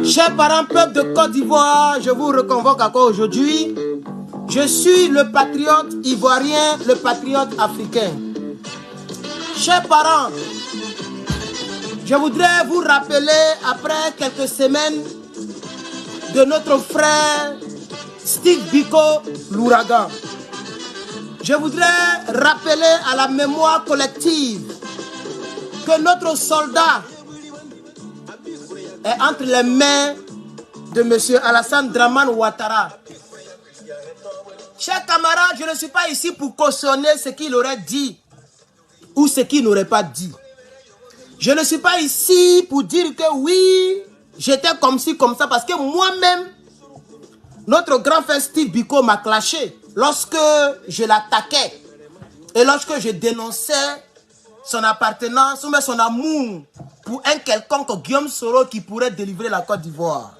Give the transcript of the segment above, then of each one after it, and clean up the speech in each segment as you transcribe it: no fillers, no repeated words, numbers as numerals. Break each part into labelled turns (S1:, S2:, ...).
S1: Chers parents, peuple de Côte d'Ivoire, je vous reconvoque encore aujourd'hui. Je suis le patriote ivoirien, le patriote africain. Chers parents, je voudrais vous rappeler, après quelques semaines, de notre frère Steve Biko l'ouragan. Je voudrais rappeler à la mémoire collective que notre soldat est entre les mains de M. Alassane Dramane Ouattara. Chers camarades, je ne suis pas ici pour cautionner ce qu'il aurait dit ou ce qu'il n'aurait pas dit. Je ne suis pas ici pour dire que oui, j'étais comme ci, comme ça, parce que moi-même, notre grand frère Steve Biko m'a clashé lorsque je l'attaquais et lorsque je dénonçais son appartenance ou même son amour pour un quelconque Guillaume Soro qui pourrait délivrer la Côte d'Ivoire.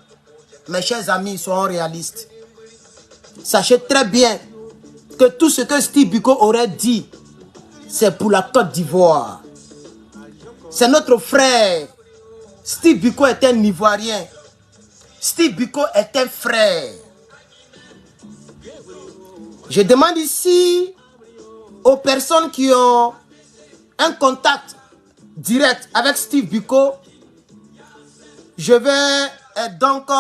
S1: Mes chers amis, soyons réalistes. Sachez très bien que tout ce que Steve Biko aurait dit, c'est pour la Côte d'Ivoire. C'est notre frère. Steve Biko est un Ivoirien. Steve Biko est un frère. Je demande ici aux personnes qui ont un contact direct avec Steve Biko. Je vais donc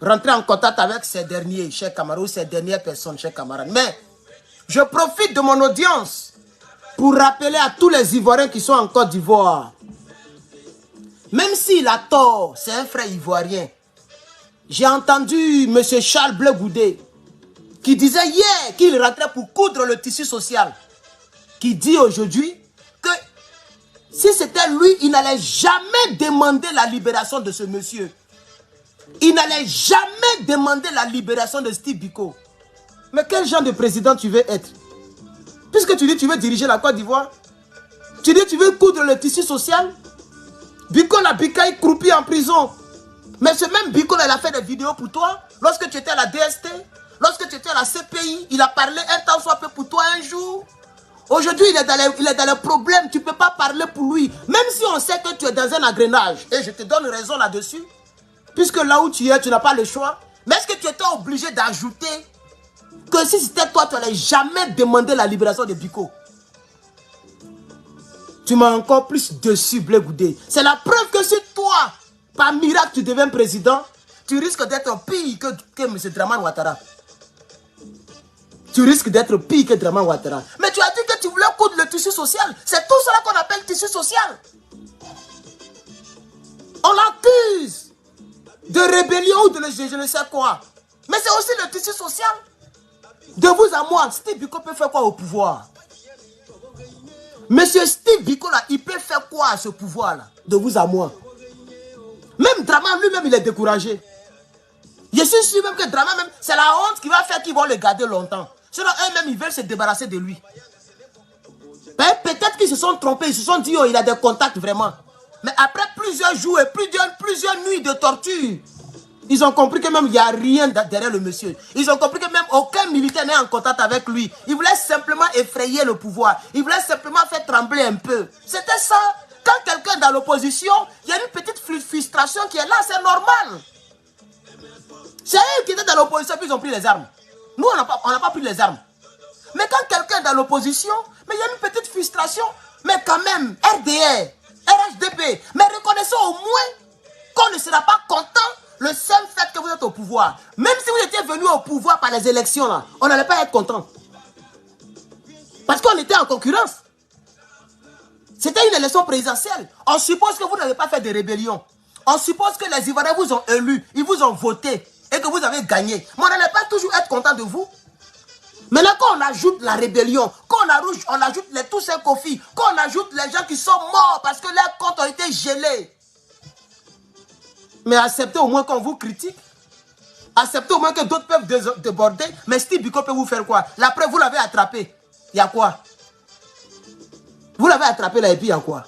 S1: rentrer en contact avec ces derniers, chers camarades, ou ces dernières personnes, chers camarades. Mais je profite de mon audience pour rappeler à tous les Ivoiriens qui sont en Côte d'Ivoire, même s'il a tort, c'est un frère ivoirien. J'ai entendu M. Charles Bleu Goudé qui disait hier qu'il rentrait pour coudre le tissu social, qui dit aujourd'hui que si c'était lui, il n'allait jamais demander la libération de ce monsieur. Il n'allait jamais demander la libération de Steve Biko. Mais quel genre de président tu veux être? Puisque tu dis que tu veux diriger la Côte d'Ivoire, tu dis que tu veux coudre le tissu social. Biko la Bikaï croupit en prison. Mais ce même Biko là, il a fait des vidéos pour toi. Lorsque tu étais à la DST, lorsque tu étais à la CPI, il a parlé un temps soit peu pour toi un jour. Aujourd'hui, il est dans les problèmes. Tu ne peux pas parler pour lui. Même si on sait que tu es dans un engrenage. Et je te donne raison là-dessus. Puisque là où tu es, tu n'as pas le choix. Mais est-ce que tu étais obligé d'ajouter que si c'était toi, tu n'allais jamais demander la libération de Biko? Tu m'as encore plus dessus, Bleu Goudé. C'est la preuve que si toi, par miracle, tu deviens président, tu risques d'être pire que M. Dramane Ouattara. Tu risques d'être pire que Dramane Ouattara. Mais tu as dit que tu voulais coudre le tissu social. C'est tout cela qu'on appelle tissu social. On l'accuse de rébellion ou de je ne sais quoi. Mais c'est aussi le tissu social. De vous à moi, Steve Biko peut faire quoi au pouvoir? Monsieur Steve Biko là, il peut faire quoi à ce pouvoir là? De vous à moi. Même Dramane lui-même, il est découragé. Je suis sûr même que Dramane, même, c'est la honte qui va faire qu'ils vont le garder longtemps. Sinon, eux-mêmes, ils veulent se débarrasser de lui. Peut-être qu'ils se sont trompés, ils se sont dit, oh, il a des contacts vraiment. Mais après plusieurs jours et plusieurs nuits de torture, ils ont compris que même il n'y a rien derrière le monsieur. Ils ont compris que même aucun militaire n'est en contact avec lui. Ils voulaient simplement effrayer le pouvoir. Ils voulaient simplement faire trembler un peu. C'était ça. Quand quelqu'un est dans l'opposition, il y a une petite frustration qui est là, c'est normal. C'est eux qui étaient dans l'opposition, puis ils ont pris les armes. Nous, on n'a pas pris les armes. Mais quand quelqu'un est dans l'opposition, mais il y a une petite frustration. Mais quand même, RDR, RHDP, mais reconnaissons au moins qu'on ne sera pas content le seul fait que vous êtes au pouvoir. Même si vous étiez venu au pouvoir par les élections, là, on n'allait pas être content. Parce qu'on était en concurrence. C'était une élection présidentielle. On suppose que vous n'avez pas fait de rébellion. On suppose que les Ivoiriens vous ont élus, ils vous ont voté et que vous avez gagné. Mais on n'allait pas toujours être content de vous. Maintenant, quand on ajoute la rébellion, quand on ajoute les tous ces conflits, quand on ajoute les gens qui sont morts parce que leurs comptes ont été gelés. Mais acceptez au moins qu'on vous critique. Acceptez au moins que d'autres peuvent déborder. Mais Steve Biko peut vous faire quoi? La preuve, vous l'avez attrapé. Il y a quoi? Vous l'avez attrapé là et puis il y a quoi?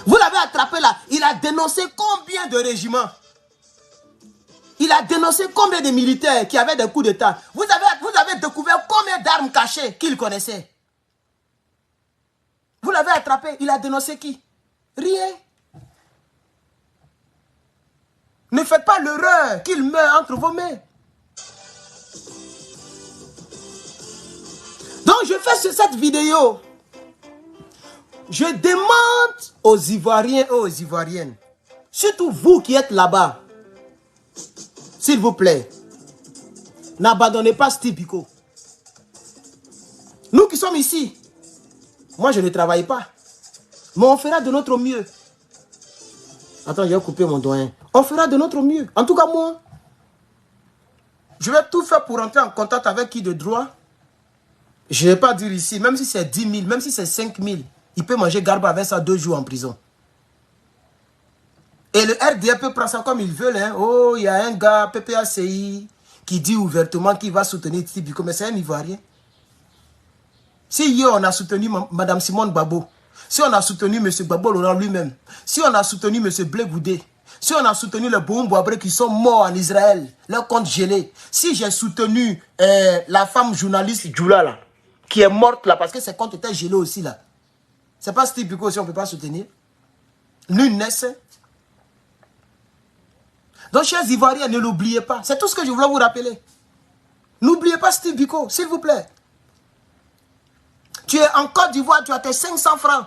S1: Vous l'avez attrapé là. Il a dénoncé combien de régiments? Il a dénoncé combien de militaires qui avaient des coups d'État? Vous avez découvert combien d'armes cachées qu'il connaissait? Vous l'avez attrapé. Il a dénoncé qui? Rien. Ne faites pas l'erreur qu'il meurt entre vos mains. Donc je fais sur cette vidéo. Je demande aux Ivoiriens et aux Ivoiriennes, surtout vous qui êtes là-bas, s'il vous plaît, n'abandonnez pas Steve Biko. Nous qui sommes ici, moi je ne travaille pas, mais on fera de notre mieux. Attends, j'ai coupé mon doigt. On fera de notre mieux. En tout cas, moi, je vais tout faire pour entrer en contact avec qui de droit. Je ne vais pas dire ici, même si c'est 10 000, même si c'est 5 000, il peut manger garba avec ça 2 jours en prison. Et le RDR peut prendre ça comme il veut. Hein. Oh, il y a un gars, PPACI, qui dit ouvertement qu'il va soutenir Steve Biko, mais c'est un Ivoirien. Si hier on a soutenu Mme Simone Gbagbo, si on a soutenu M. Gbagbo Laurent lui-même, si on a soutenu M. Blé Goudé, si on a soutenu les Boumboabré qui sont morts en Israël, leur compte gelé, si j'ai soutenu la femme journaliste Djoula là, qui est morte là parce que ses comptes étaient gelés aussi là, c'est pas Steve Biko aussi on ne peut pas soutenir. Nul n'est saint. Donc chers Ivoiriens, ne l'oubliez pas. C'est tout ce que je voulais vous rappeler. N'oubliez pas Steve Biko, s'il vous plaît. Tu es en Côte d'Ivoire, tu as tes 500 francs.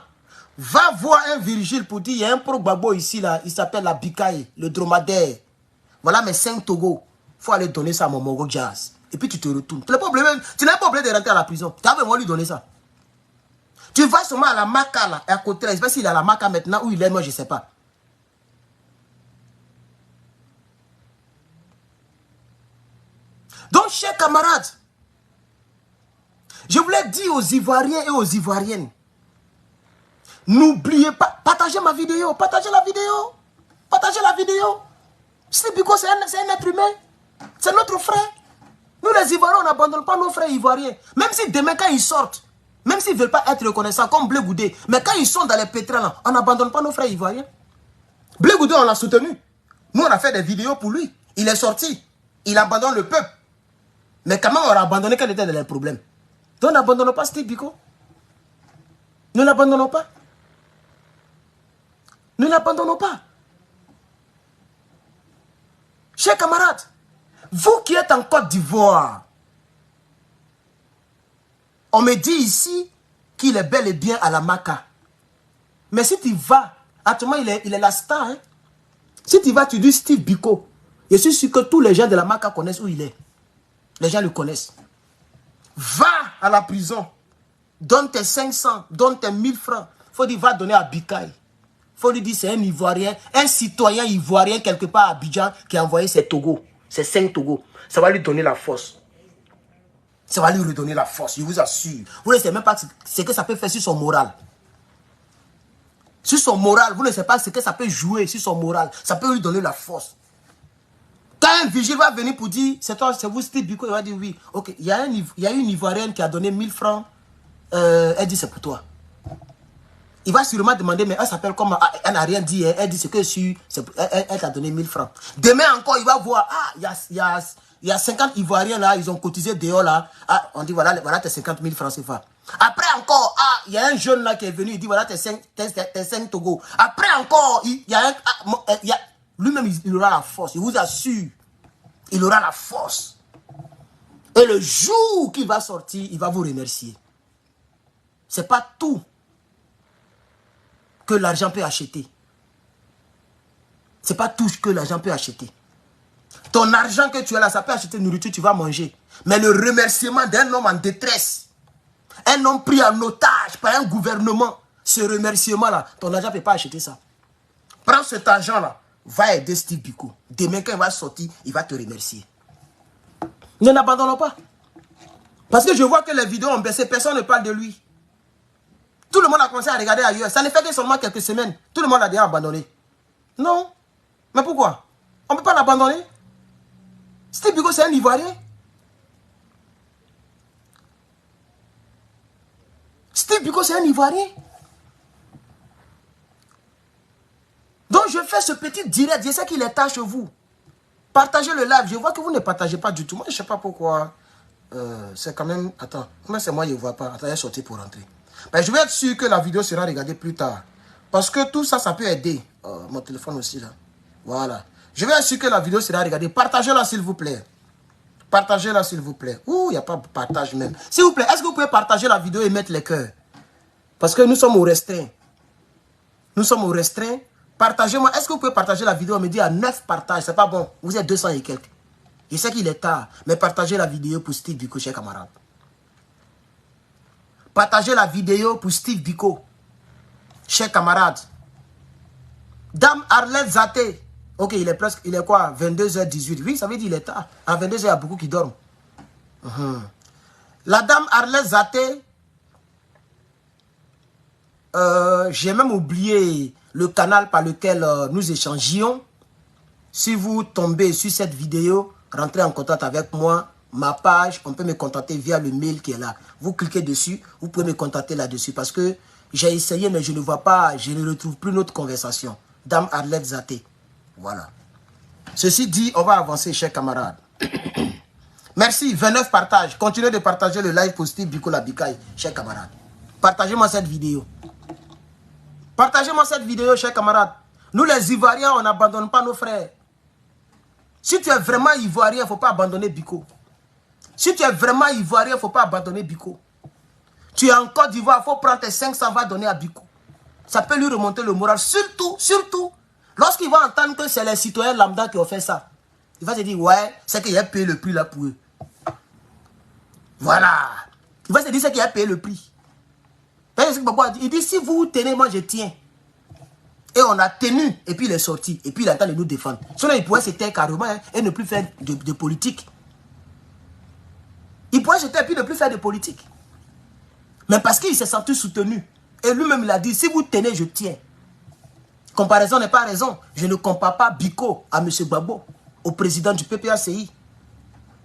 S1: Va voir un Virgile pour dire, il y a un pro-Gbagbo ici, là, il s'appelle la Bikaye, le dromadaire. Voilà mes 5 Togo. Il faut aller donner ça à mon Mongo Jazz. Et puis tu te retournes. Tu n'as pas oublié de rentrer à la prison. Tu as vraiment lui donner ça. Tu vas seulement à la Maca, là, à côté, là. Je ne sais pas s'il est à la Maca maintenant, où il est, moi je ne sais pas. Donc, chers camarades, je voulais dire aux Ivoiriens et aux Ivoiriennes, n'oubliez pas, partagez ma vidéo, partagez la vidéo, partagez la vidéo. Steve Biko, c'est un être humain, c'est notre frère. Nous les Ivoiriens, on n'abandonne pas nos frères Ivoiriens. Même si demain, quand ils sortent, même s'ils ne veulent pas être reconnaissants comme Blé Goudé, mais quand ils sont dans les pétrins, on n'abandonne pas nos frères Ivoiriens. Blé Goudé, on l'a soutenu. Nous, on a fait des vidéos pour lui. Il est sorti. Il abandonne le peuple. Mais comment on a abandonné quand il était dans les problèmes? Donc n'abandonnons pas Steve Biko. Nous n'abandonnons pas. Nous n'abandonnons pas. Chers camarades, vous qui êtes en Côte d'Ivoire, on me dit ici qu'il est bel et bien à la Maca. Mais si tu vas, actuellement il est la star. Hein? Si tu vas, tu dis Steve Biko. Je suis sûr que tous les gens de la Maca connaissent où il est. Les gens le connaissent. Va à la prison. Donne tes 500, donne tes 1000 francs. Il faut dire, va donner à Bikaye. Il faut lui dire, c'est un Ivoirien, un citoyen ivoirien quelque part à Abidjan qui a envoyé ses Togo, ses 5 Togo. Ça va lui donner la force. Ça va lui redonner la force, je vous assure. Vous ne savez même pas ce que ça peut faire sur son moral. Sur son moral, vous ne savez pas ce que ça peut jouer sur son moral. Ça peut lui donner la force. Quand un vigile va venir pour dire, c'est toi, c'est vous Steve Biko, il va dire oui. Ok, il y a une Ivoirienne qui a donné 1000 francs. Elle dit c'est pour toi. Il va sûrement demander, mais elle s'appelle comment? Elle n'a rien dit. Elle dit ce que je suis. Elle t'a donné 1000 francs. Demain encore, il va voir. Ah, il y a 50 Ivoiriens là, ils ont cotisé dehors là. Ah, on dit voilà tes 50 000 francs, c'est ça. Après encore, ah, il y a un jeune là qui est venu, il dit voilà tes 5 Togo. Après encore, il y a un... lui-même, il aura la force, il vous assure. Il aura la force. Et le jour qu'il va sortir, il va vous remercier. Ce n'est pas tout que l'argent peut acheter. Ce n'est pas tout que l'argent peut acheter. Ton argent que tu as là, ça peut acheter nourriture, tu vas manger. Mais le remerciement d'un homme en détresse, un homme pris en otage par un gouvernement, ce remerciement-là, ton argent ne peut pas acheter ça. Prends cet argent-là, va aider Steve Biko. Demain, quand il va sortir, il va te remercier. Ne l'abandonnons pas. Parce que je vois que les vidéos ont baissé, personne ne parle de lui. Tout le monde a commencé à regarder ailleurs. Ça ne fait que seulement quelques semaines. Tout le monde a déjà abandonné. Non. Mais pourquoi? On ne peut pas l'abandonner. Steve Biko, c'est un Ivoirien. Steve Biko, c'est un Ivoirien. Donc, je fais ce petit direct. Je sais qu'il est tard chez vous. Partagez le live. Je vois que vous ne partagez pas du tout. Moi, je ne sais pas pourquoi. C'est quand même... Attends. Comment c'est moi, je ne vois pas. Attends, il est sorti pour rentrer. Ben, je vais être sûr que la vidéo sera regardée plus tard. Parce que tout ça, ça peut aider. Mon téléphone aussi, là. Voilà. Je vais être sûr que la vidéo sera regardée. Partagez-la, s'il vous plaît. Partagez-la, s'il vous plaît. Ouh, il n'y a pas de partage même. S'il vous plaît, est-ce que vous pouvez partager la vidéo et mettre les cœurs? Parce que nous sommes au restreint. Nous sommes au restreint. Partagez-moi. Est-ce que vous pouvez partager la vidéo? On me dit à 9 partages. C'est pas bon. Vous êtes 200 et quelques. Je sais qu'il est tard. Mais partagez la vidéo pour Steve Biko, chers camarades. Partagez la vidéo pour Steve Biko, chers camarades. Dame Arlette Zaté. Ok, il est presque, il est quoi? 22h18. Oui, ça veut dire qu'il est tard. À 22h, il y a beaucoup qui dorment. La dame Arlette Zaté, j'ai même oublié le canal par lequel nous échangions. Si vous tombez sur cette vidéo, rentrez en contact avec moi. Ma page, on peut me contacter via le mail qui est là. Vous cliquez dessus, vous pouvez me contacter là-dessus. Parce que j'ai essayé, mais je ne vois pas, je ne retrouve plus notre conversation. Dame Arlette Zaté. Voilà. Ceci dit, on va avancer, chers camarades. Merci, 29 partages. Continuez de partager le live pour Steve Biko la Bikaï, chers camarades. Partagez-moi cette vidéo. Partagez-moi cette vidéo, chers camarades. Nous, les Ivoiriens, on n'abandonne pas nos frères. Si tu es vraiment Ivoirien, il ne faut pas abandonner Biko. Si tu es vraiment Ivoirien, il ne faut pas abandonner Biko. Tu es en Côte d'Ivoire, il faut prendre tes 500 va donner à Biko. Ça peut lui remonter le moral. Surtout, lorsqu'il va entendre que c'est les citoyens lambda qui ont fait ça. Il va se dire, ouais, c'est qu'il a payé le prix là pour eux. Voilà. Il va se dire, c'est qu'il a payé le prix. Il dit, si vous tenez, moi je tiens. Et on a tenu, et puis il est sorti. Et puis il attend de nous défendre. Sinon, il pourrait se taire carrément et ne plus faire de politique. Il pourrait se taire et puis ne plus faire de politique. Mais parce qu'il s'est senti soutenu. Et lui-même, il a dit, si vous tenez, je tiens. Comparaison n'est pas raison. Je ne compare pas Biko à M. Gbagbo, au président du PPACI.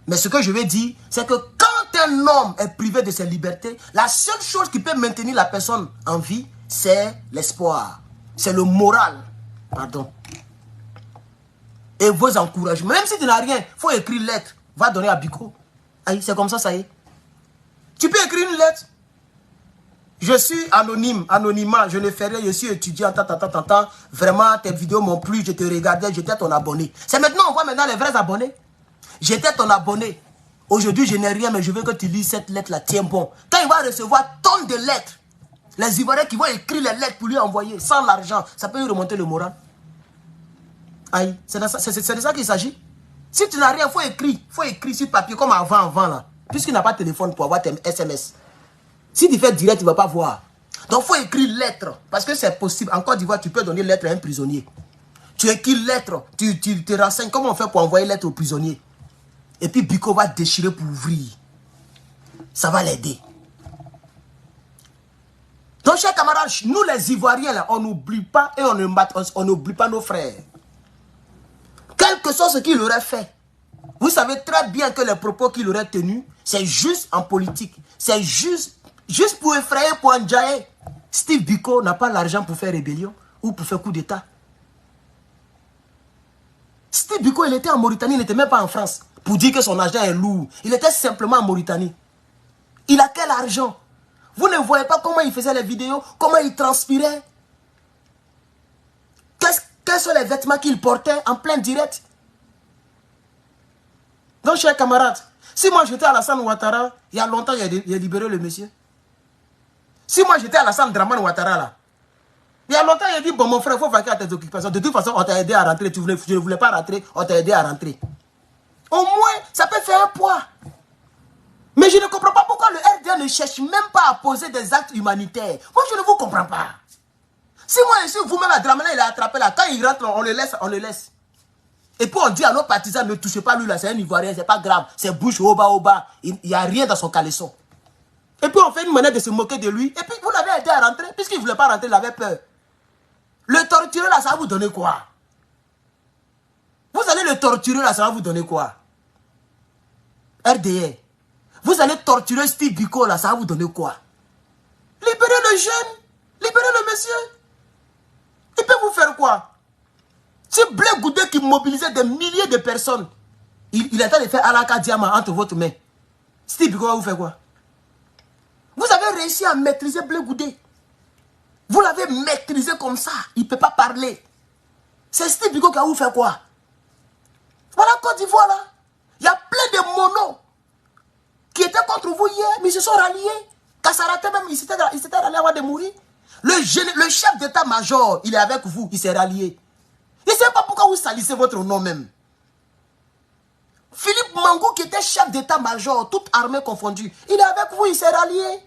S1: Mais ce que je veux dire, c'est que quand un homme est privé de ses libertés, la seule chose qui peut maintenir la personne en vie, c'est l'espoir. C'est le moral. Pardon. Et vos encouragements. Même si tu n'as rien, il faut écrire une lettre. Va donner à Biko. C'est comme ça y est. Tu peux écrire une lettre. Je suis anonyme, anonymat, je ne fais rien, je suis étudiant, vraiment tes vidéos m'ont plu, je te regardais, j'étais ton abonné. C'est maintenant, on voit maintenant les vrais abonnés. J'étais ton abonné. Aujourd'hui, je n'ai rien, mais je veux que tu lises cette lettre-là, tiens bon. Quand il va recevoir tonnes de lettres, les Ivoiriens qui vont écrire les lettres pour lui envoyer, sans l'argent, ça peut lui remonter le moral. Aïe, c'est de ça qu'il s'agit. Si tu n'as rien, il faut écrire sur papier, comme avant là. Puisqu'il n'a pas de téléphone pour avoir tes SMS. Si tu fais direct, tu ne vas pas voir. Donc, il faut écrire lettre. Parce que c'est possible. En Côte d'Ivoire, tu peux donner lettre à un prisonnier. Tu écris lettre. Tu te renseignes comment on fait pour envoyer lettre au prisonnier. Et puis, Biko va déchirer pour ouvrir. Ça va l'aider. Donc, chers camarades, nous les Ivoiriens, là, on n'oublie pas et on n'oublie pas nos frères. Quel que soit ce qu'il aurait fait. Vous savez très bien que les propos qu'il aurait tenus, c'est juste en politique. C'est juste pour effrayer, pour enjailler. Steve Biko n'a pas l'argent pour faire rébellion ou pour faire coup d'État. Steve Biko, il était en Mauritanie, il n'était même pas en France. Pour dire que son argent est lourd. Il était simplement en Mauritanie. Il a quel argent? Vous ne voyez pas comment il faisait les vidéos, comment il transpirait. Quels sont les vêtements qu'il portait en plein direct. Donc, chers camarades, si moi j'étais à Alassane Ouattara, il y a longtemps, il a libéré le monsieur. Si moi j'étais à Alassane Dramane Ouattara, là, il y a longtemps, il a dit, bon, mon frère, il faut vaquer à tes occupations. De toute façon, on t'a aidé à rentrer. Tu ne voulais pas rentrer, on t'a aidé à rentrer. Au moins, ça peut faire un poids. Mais je ne comprends pas pourquoi le RDA ne cherche même pas à poser des actes humanitaires. Moi, je ne vous comprends pas. Si moi, je suis vous-même à Dramane, il a attrapé là, quand il rentre, on le laisse, on le laisse. Et puis on dit à nos partisans, ne touchez pas lui là, c'est un Ivoirien, c'est pas grave, c'est bouche au bas, il n'y a rien dans son caleçon. Et puis on fait une manière de se moquer de lui, et puis vous l'avez aidé à rentrer, puisqu'il ne voulait pas rentrer, il avait peur. Le torturer là, ça va vous donner quoi? Vous allez le torturer là, ça va vous donner quoi? RDA. Vous allez torturer Steve Biko là, ça va vous donner quoi? Libérez le jeune, libérez le monsieur. Il peut vous faire quoi? C'est Blé Goudé qui mobilisait des milliers de personnes. Il a tenté de faire Alaka Diamant entre votre main. Steve Biko va vous faire quoi? Vous avez réussi à maîtriser Blé Goudé. Vous l'avez maîtrisé comme ça. Il ne peut pas parler. C'est Steve Biko qui va vous faire quoi? Voilà Côte d'Ivoire là. Il y a plein de monos qui étaient contre vous hier, mais ils se sont ralliés. Kassarate même, il s'était rallié avant de mourir. Le chef d'état-major, il est avec vous, il s'est rallié. Je ne sais pas pourquoi vous salissez votre nom même. Philippe Mangou, qui était chef d'état-major, toute armée confondue, il est avec vous, il s'est rallié.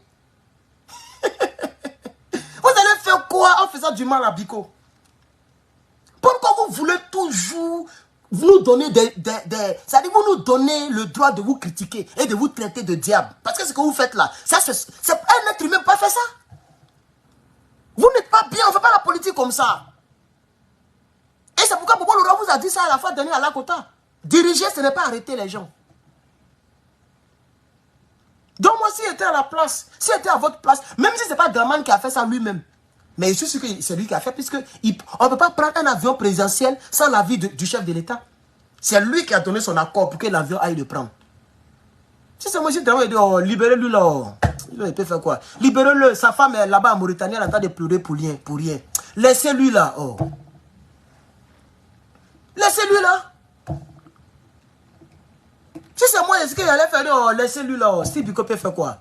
S1: Vous allez faire quoi en faisant du mal à Biko? Pourquoi vous voulez toujours nous donner c'est-à-dire vous nous donnez le droit de vous critiquer et de vous traiter de diable? Parce que ce que vous faites là, c'est un être humain pas fait ça. Vous n'êtes pas bien, on ne fait pas la politique comme ça. Et c'est pourquoi Laurent vous a dit ça à la fois dernière à Lakota. Diriger, ce n'est pas arrêter les gens. Donc moi, si j'étais à la place, si j'étais à votre place, même si ce n'est pas Dramane qui a fait ça lui-même, mais je suis sûr que c'est lui qui a fait, puisque on ne peut pas prendre un avion présidentiel sans l'avis du chef de l'État. C'est lui qui a donné son accord pour que l'avion aille le prendre. Si c'est moi, si Dramane dit, oh, libérez-lui là, oh. Il peut faire quoi? Libérez-le, sa femme est là-bas en Mauritanie, elle est en train de pleurer pour rien. Laissez-lui là, oh. Laissez-lui là. Si c'est moi, est-ce qu'il allait faire, oh, laissez-lui là, oh. Steve Biko peut faire quoi?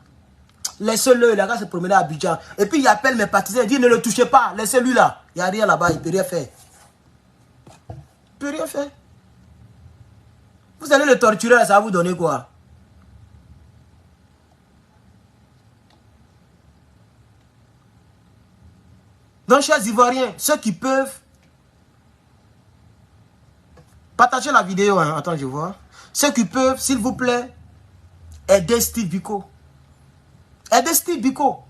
S1: Laissez-le, il a se promener à Abidjan. Et puis il appelle mes partisans, il dit ne le touchez pas, laissez-lui là. Il n'y a rien là-bas, il ne peut rien faire. Il ne peut rien faire. Vous allez le torturer, ça va vous donner quoi? Donc, chers Ivoiriens, ceux qui peuvent, partagez la vidéo, hein. Attends, je vois. Ceux qui peuvent, s'il vous plaît, aidez Steve Biko. Aidez Steve Biko.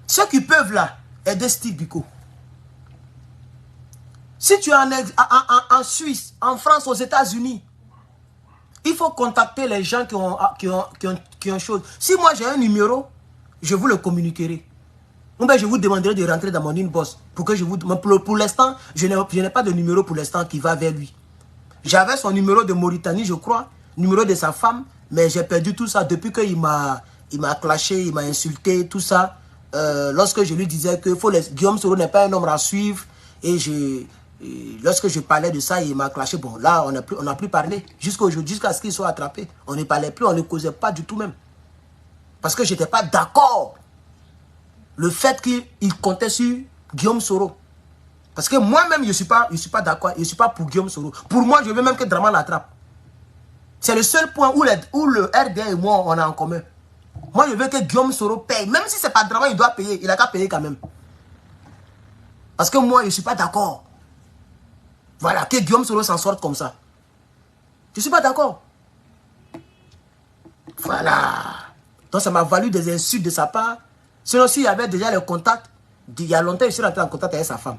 S1: Ceux qui peuvent là, aidez Steve Biko. Si tu es en Suisse, en France, aux États-Unis, il faut contacter les gens qui ont chose. Si moi j'ai un numéro, je vous le communiquerai. Ou bien je vous demanderai de rentrer dans mon inbox pour que je vous... Pour l'instant, je n'ai pas de numéro pour l'instant qui va vers lui. J'avais son numéro de Mauritanie, je crois, numéro de sa femme, mais j'ai perdu tout ça depuis qu'il m'a clashé, il m'a insulté, tout ça. Lorsque je lui disais que Guillaume Soro n'est pas un homme à suivre, et lorsque je parlais de ça, il m'a clashé. Bon, là, on n'a plus parlé jusqu'à aujourd'hui, jusqu'à ce qu'il soit attrapé. On ne parlait plus, on ne causait pas du tout même. Parce que je n'étais pas d'accord. Le fait qu'il comptait sur Guillaume Soro. Parce que moi-même, je ne suis pas d'accord. Je ne suis pas pour Guillaume Soro. Pour moi, je veux même que Dramane l'attrape. C'est le seul point où le RDA et moi, on a en commun. Moi, je veux que Guillaume Soro paye. Même si ce n'est pas Dramane, il doit payer. Il n'a qu'à payer quand même. Parce que moi, je ne suis pas d'accord. Voilà, que Guillaume Soro s'en sorte comme ça. Je ne suis pas d'accord. Voilà. Donc, ça m'a valu des insultes de sa part. Sinon, s'il y avait déjà le contact, il y a longtemps, je suis rentré en contact avec sa femme.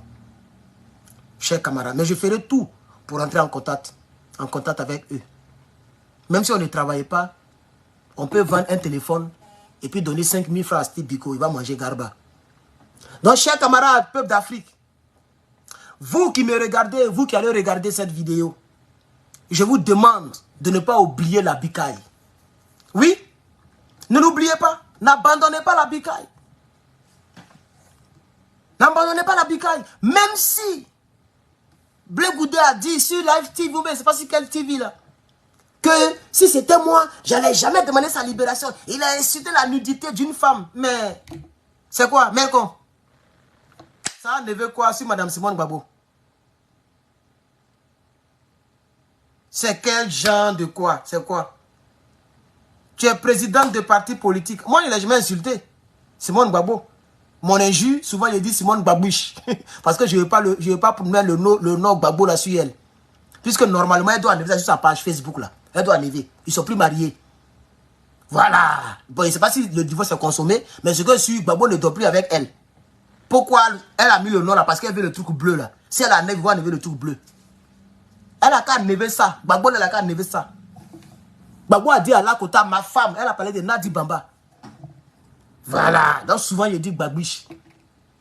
S1: Chers camarades, mais je ferai tout pour entrer en contact avec eux. Même si on ne travaillait pas, on peut vendre un téléphone et puis donner 5 000 francs à Steve Biko, il va manger garba. Donc, chers camarades, peuple d'Afrique, vous qui me regardez, vous qui allez regarder cette vidéo, je vous demande de ne pas oublier la Bikaï. Oui, ne l'oubliez pas. N'abandonnez pas la bicaille. N'abandonnez pas la bicaille. Même si Blé Goudé a dit sur Live TV, mais c'est pas sur quelle TV là, que si c'était moi, j'allais jamais demander sa libération. Il a insulté la nudité d'une femme. Mais c'est quoi, Melkon? Ça ne veut quoi sur Madame Simone Gbagbo? C'est quel genre de quoi? C'est quoi? Tu es présidente de parti politique. Moi, il n'a jamais insulté Simone Gbagbo. Mon injure, souvent, il dit Simone Gbagbiche. Parce que je ne veux pas mettre le nom Gbagbo là sur elle. Puisque normalement, elle doit enlever ça sur sa page Facebook là. Elle doit enlever. Ils ne sont plus mariés. Voilà. Bon, je ne sais pas si le divorce est consommé, mais ce que je suis, Gbagbo ne dort plus avec elle. Pourquoi elle a mis le nom là? Parce qu'elle veut le truc bleu là. Si elle enlève, elle va enlever le truc bleu. Elle a qu'à enlever ça. Gbagbo, elle a qu'à enlever ça. Gbagbo a dit à Lakota, ma femme, elle a parlé de Nadi Bamba. Voilà. Donc souvent, il dit Gbagbiche.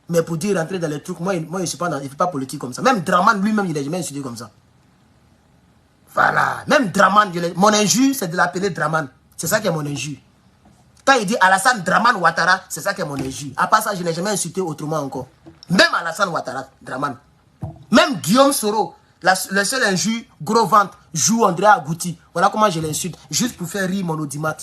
S1: Mais pour dire rentrer dans les trucs, moi je ne suis pas politique comme ça. Même Draman lui-même, il n'a jamais insulté comme ça. Voilà. Même Draman, mon injure, c'est de l'appeler Draman. C'est ça qui est mon injure. Quand il dit Alassane Draman Ouattara, c'est ça qui est mon injure. À part ça, je n'ai jamais insulté autrement encore. Même Alassane Ouattara, Draman. Même Guillaume Soro, le seul injure, gros ventre, joue André Agouti. Voilà comment je l'insulte. Juste pour faire rire mon audimat.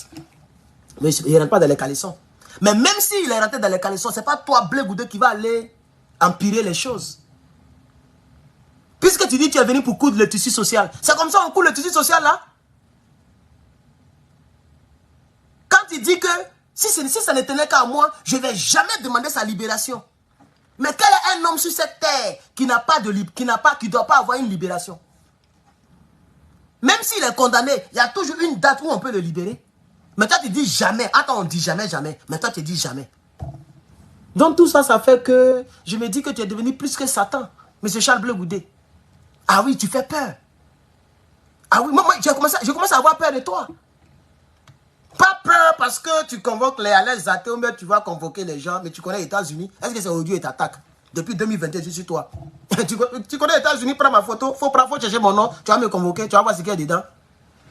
S1: Mais il ne rentre pas dans les caleçons. Mais même s'il est rentré dans les caleçons, ce n'est pas toi, Blé Goudé, qui va aller empirer les choses. Puisque tu dis que tu es venu pour coudre le tissu social. C'est comme ça qu'on coud le tissu social là. Quand tu dis que si ça ne tenait qu'à moi, je ne vais jamais demander sa libération. Mais quel est un homme sur cette terre qui ne doit pas avoir une libération? Même s'il est condamné, il y a toujours une date où on peut le libérer. Mais toi, tu dis jamais. Attends, on dit jamais, jamais. Mais toi, tu dis jamais. Donc, tout ça, ça fait que je me dis que tu es devenu plus que Satan. Monsieur Charles Blé Goudé. Ah oui, tu fais peur. Ah oui, moi j'ai commencé à avoir peur de toi. Pas peur parce que tu convoques les athées, mais tu vas convoquer les gens. Mais tu connais les États-Unis. Est-ce que c'est audio et t'attaque? Depuis 2021, je suis toi. tu connais les États-Unis, prends ma photo. Faut chercher mon nom. Tu vas me convoquer. Tu vas voir ce qu'il y a dedans.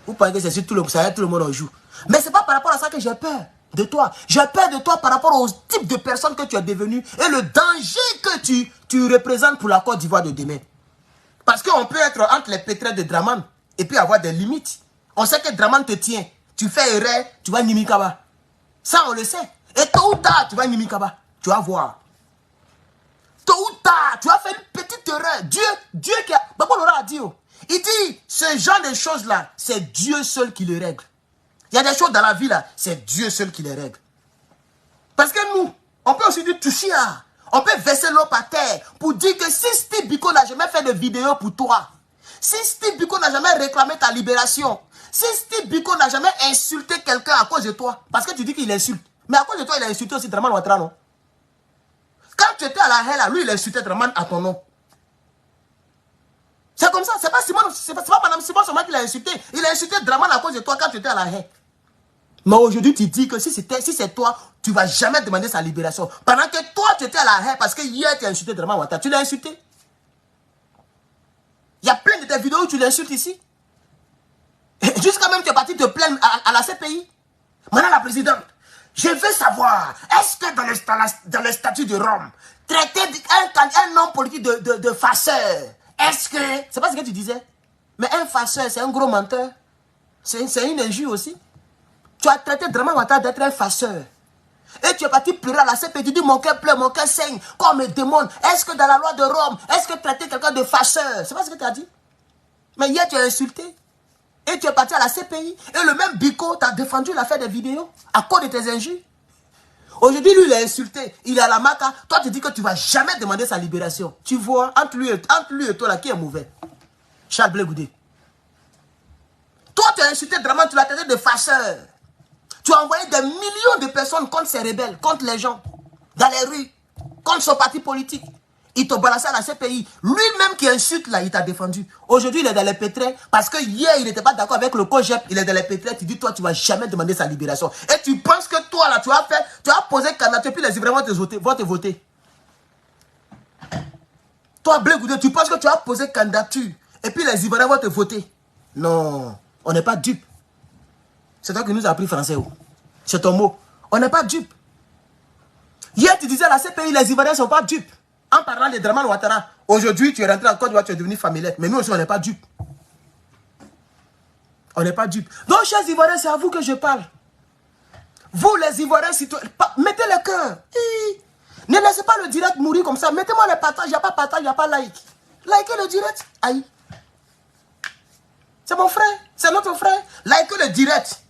S1: Vous pensez que c'est sur tout le monde en joue. Mais c'est pas par rapport à ça que j'ai peur de toi. J'ai peur de toi par rapport au type de personne que tu es devenu et le danger que tu représentes pour la Côte d'Ivoire de demain. Parce qu'on peut être entre les pétrés de Draman et puis avoir des limites. On sait que Draman te tient. Tu fais erreur, tu vas Nimikaba. Ça, on le sait. Et tôt ou tard, tu vas Nimikaba. Tu vas voir. Tôt ou tard, tu vas faire une petite erreur. Dieu qui a... Babo Laura a dit, oh, il dit, ce genre de choses-là, c'est Dieu seul qui les règle. Il y a des choses dans la vie, là, c'est Dieu seul qui les règle. Parce que nous, on peut aussi dire toucher, on peut verser l'eau par terre pour dire que si Steve Biko n'a jamais fait de vidéo pour toi, si Steve Biko n'a jamais réclamé ta libération, si Steve Biko n'a jamais insulté quelqu'un à cause de toi, parce que tu dis qu'il insulte, mais à cause de toi, il a insulté aussi Draman Ouattara, non? Quand tu étais à la haie, là, lui, il a insulté Draman à ton nom. C'est comme ça, c'est pas Madame Simone seulement qui l'a insulté. Il a insulté Draman à cause de toi quand tu étais à la haie. Mais aujourd'hui, tu dis que si c'est toi, tu ne vas jamais demander sa libération. Pendant que toi, tu étais à la haie parce que hier, tu as insulté Draman Ouattara. Tu l'as insulté. Il y a plein de tes vidéos où tu l'insultes ici. Jusqu'à même tu es parti te plaindre à la CPI. Madame la présidente, je veux savoir, est-ce que dans le statut de Rome, traiter un homme politique de farceur, est-ce que... C'est pas ce que tu disais. Mais un farceur, c'est un gros menteur. C'est une injure aussi. Tu as traité Draman Ouattara d'être un farceur. Et tu es parti pleurer à la CPI. Tu dis mon cœur pleure, mon cœur saigne. Quand on me demande, est-ce que dans la loi de Rome, est-ce que traiter quelqu'un de farceur? C'est pas ce que tu as dit. Mais hier tu as insulté. Et tu es parti à la CPI. Et le même Biko t'a défendu l'affaire des vidéos à cause de tes injures. Aujourd'hui, lui, il a insulté. Il est à la maca. Toi, tu dis que tu ne vas jamais demander sa libération. Tu vois, entre lui et toi, là, qui est mauvais? Charles Blé Goudé. Toi, tu as insulté Draman, tu l'as traité de farceur. Tu as envoyé des millions de personnes contre ces rebelles, contre les gens, dans les rues, contre son parti politique. Il t'a balancé à la CPI. Lui-même qui insulte là, il t'a défendu. Aujourd'hui, il est dans les pétrés parce que hier, il n'était pas d'accord avec le COGEP. Il est dans les pétrés. Tu dis, toi, tu ne vas jamais demander sa libération. Et tu penses que toi, là, tu as posé candidature, puis les Ivoiriens vont te voter. Toi, Blé Goudé, tu penses que tu as posé candidature, et puis les Ivoiriens vont te voter. Non, on n'est pas dupes. C'est toi qui nous as appris français. C'est ton mot. On n'est pas dupes. Hier, tu disais la CPI, les Ivoiriens ne sont pas dupes. En parlant de Dramane Ouattara, aujourd'hui, tu es rentré en Côte d'Ivoire, tu es devenu familier. Mais nous aussi, on n'est pas dupes. On n'est pas dupes. Donc, chers Ivoiriens, c'est à vous que je parle. Vous, les Ivoiriens, mettez le cœur. Ne laissez pas le direct mourir comme ça. Mettez-moi le partage. Il n'y a pas partage, il n'y a pas like. Likez le direct. Aïe. C'est mon frère. C'est notre frère. Likez le direct.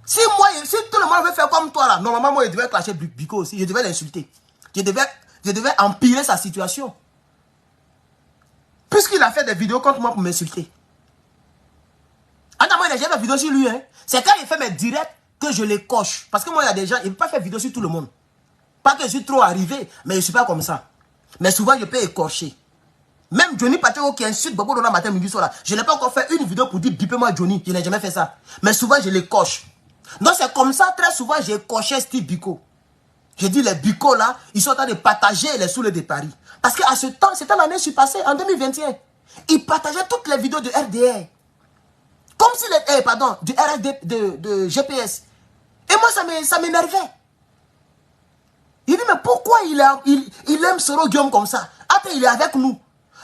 S1: Si tout le monde veut faire comme toi là, normalement, moi, je devais clasher Biko aussi. Je devais l'insulter. Je devais empirer sa situation. Puisqu'il a fait des vidéos contre moi pour m'insulter. Attends, moi, il n'a jamais fait de vidéo sur lui. Hein. C'est quand il fait mes directs que je les coche. Parce que moi, il y a des gens, il ne peut pas faire vidéo sur tout le monde. Pas que je suis trop arrivé, mais je ne suis pas comme ça. Mais souvent, je peux écorcher. Même Johnny Pacheco qui insulte Bobo Dona Matin Midi Sola. Je n'ai pas encore fait une vidéo pour dire bipez-moi Johnny. Je n'ai jamais fait ça. Mais souvent, je les coche. Donc, c'est comme ça, très souvent, j'ai coché Steve Biko. J'ai dit, les Biko là, ils sont en train de partager les soulets de Paris. Parce qu'à ce temps, c'était l'année passée, en 2021. Ils partageaient toutes les vidéos de RDR. Comme si les... pardon, du RSD de GPS. Et moi, ça m'énervait. Il dit, mais pourquoi il aime Soro Guillaume comme ça? Après, il est avec nous.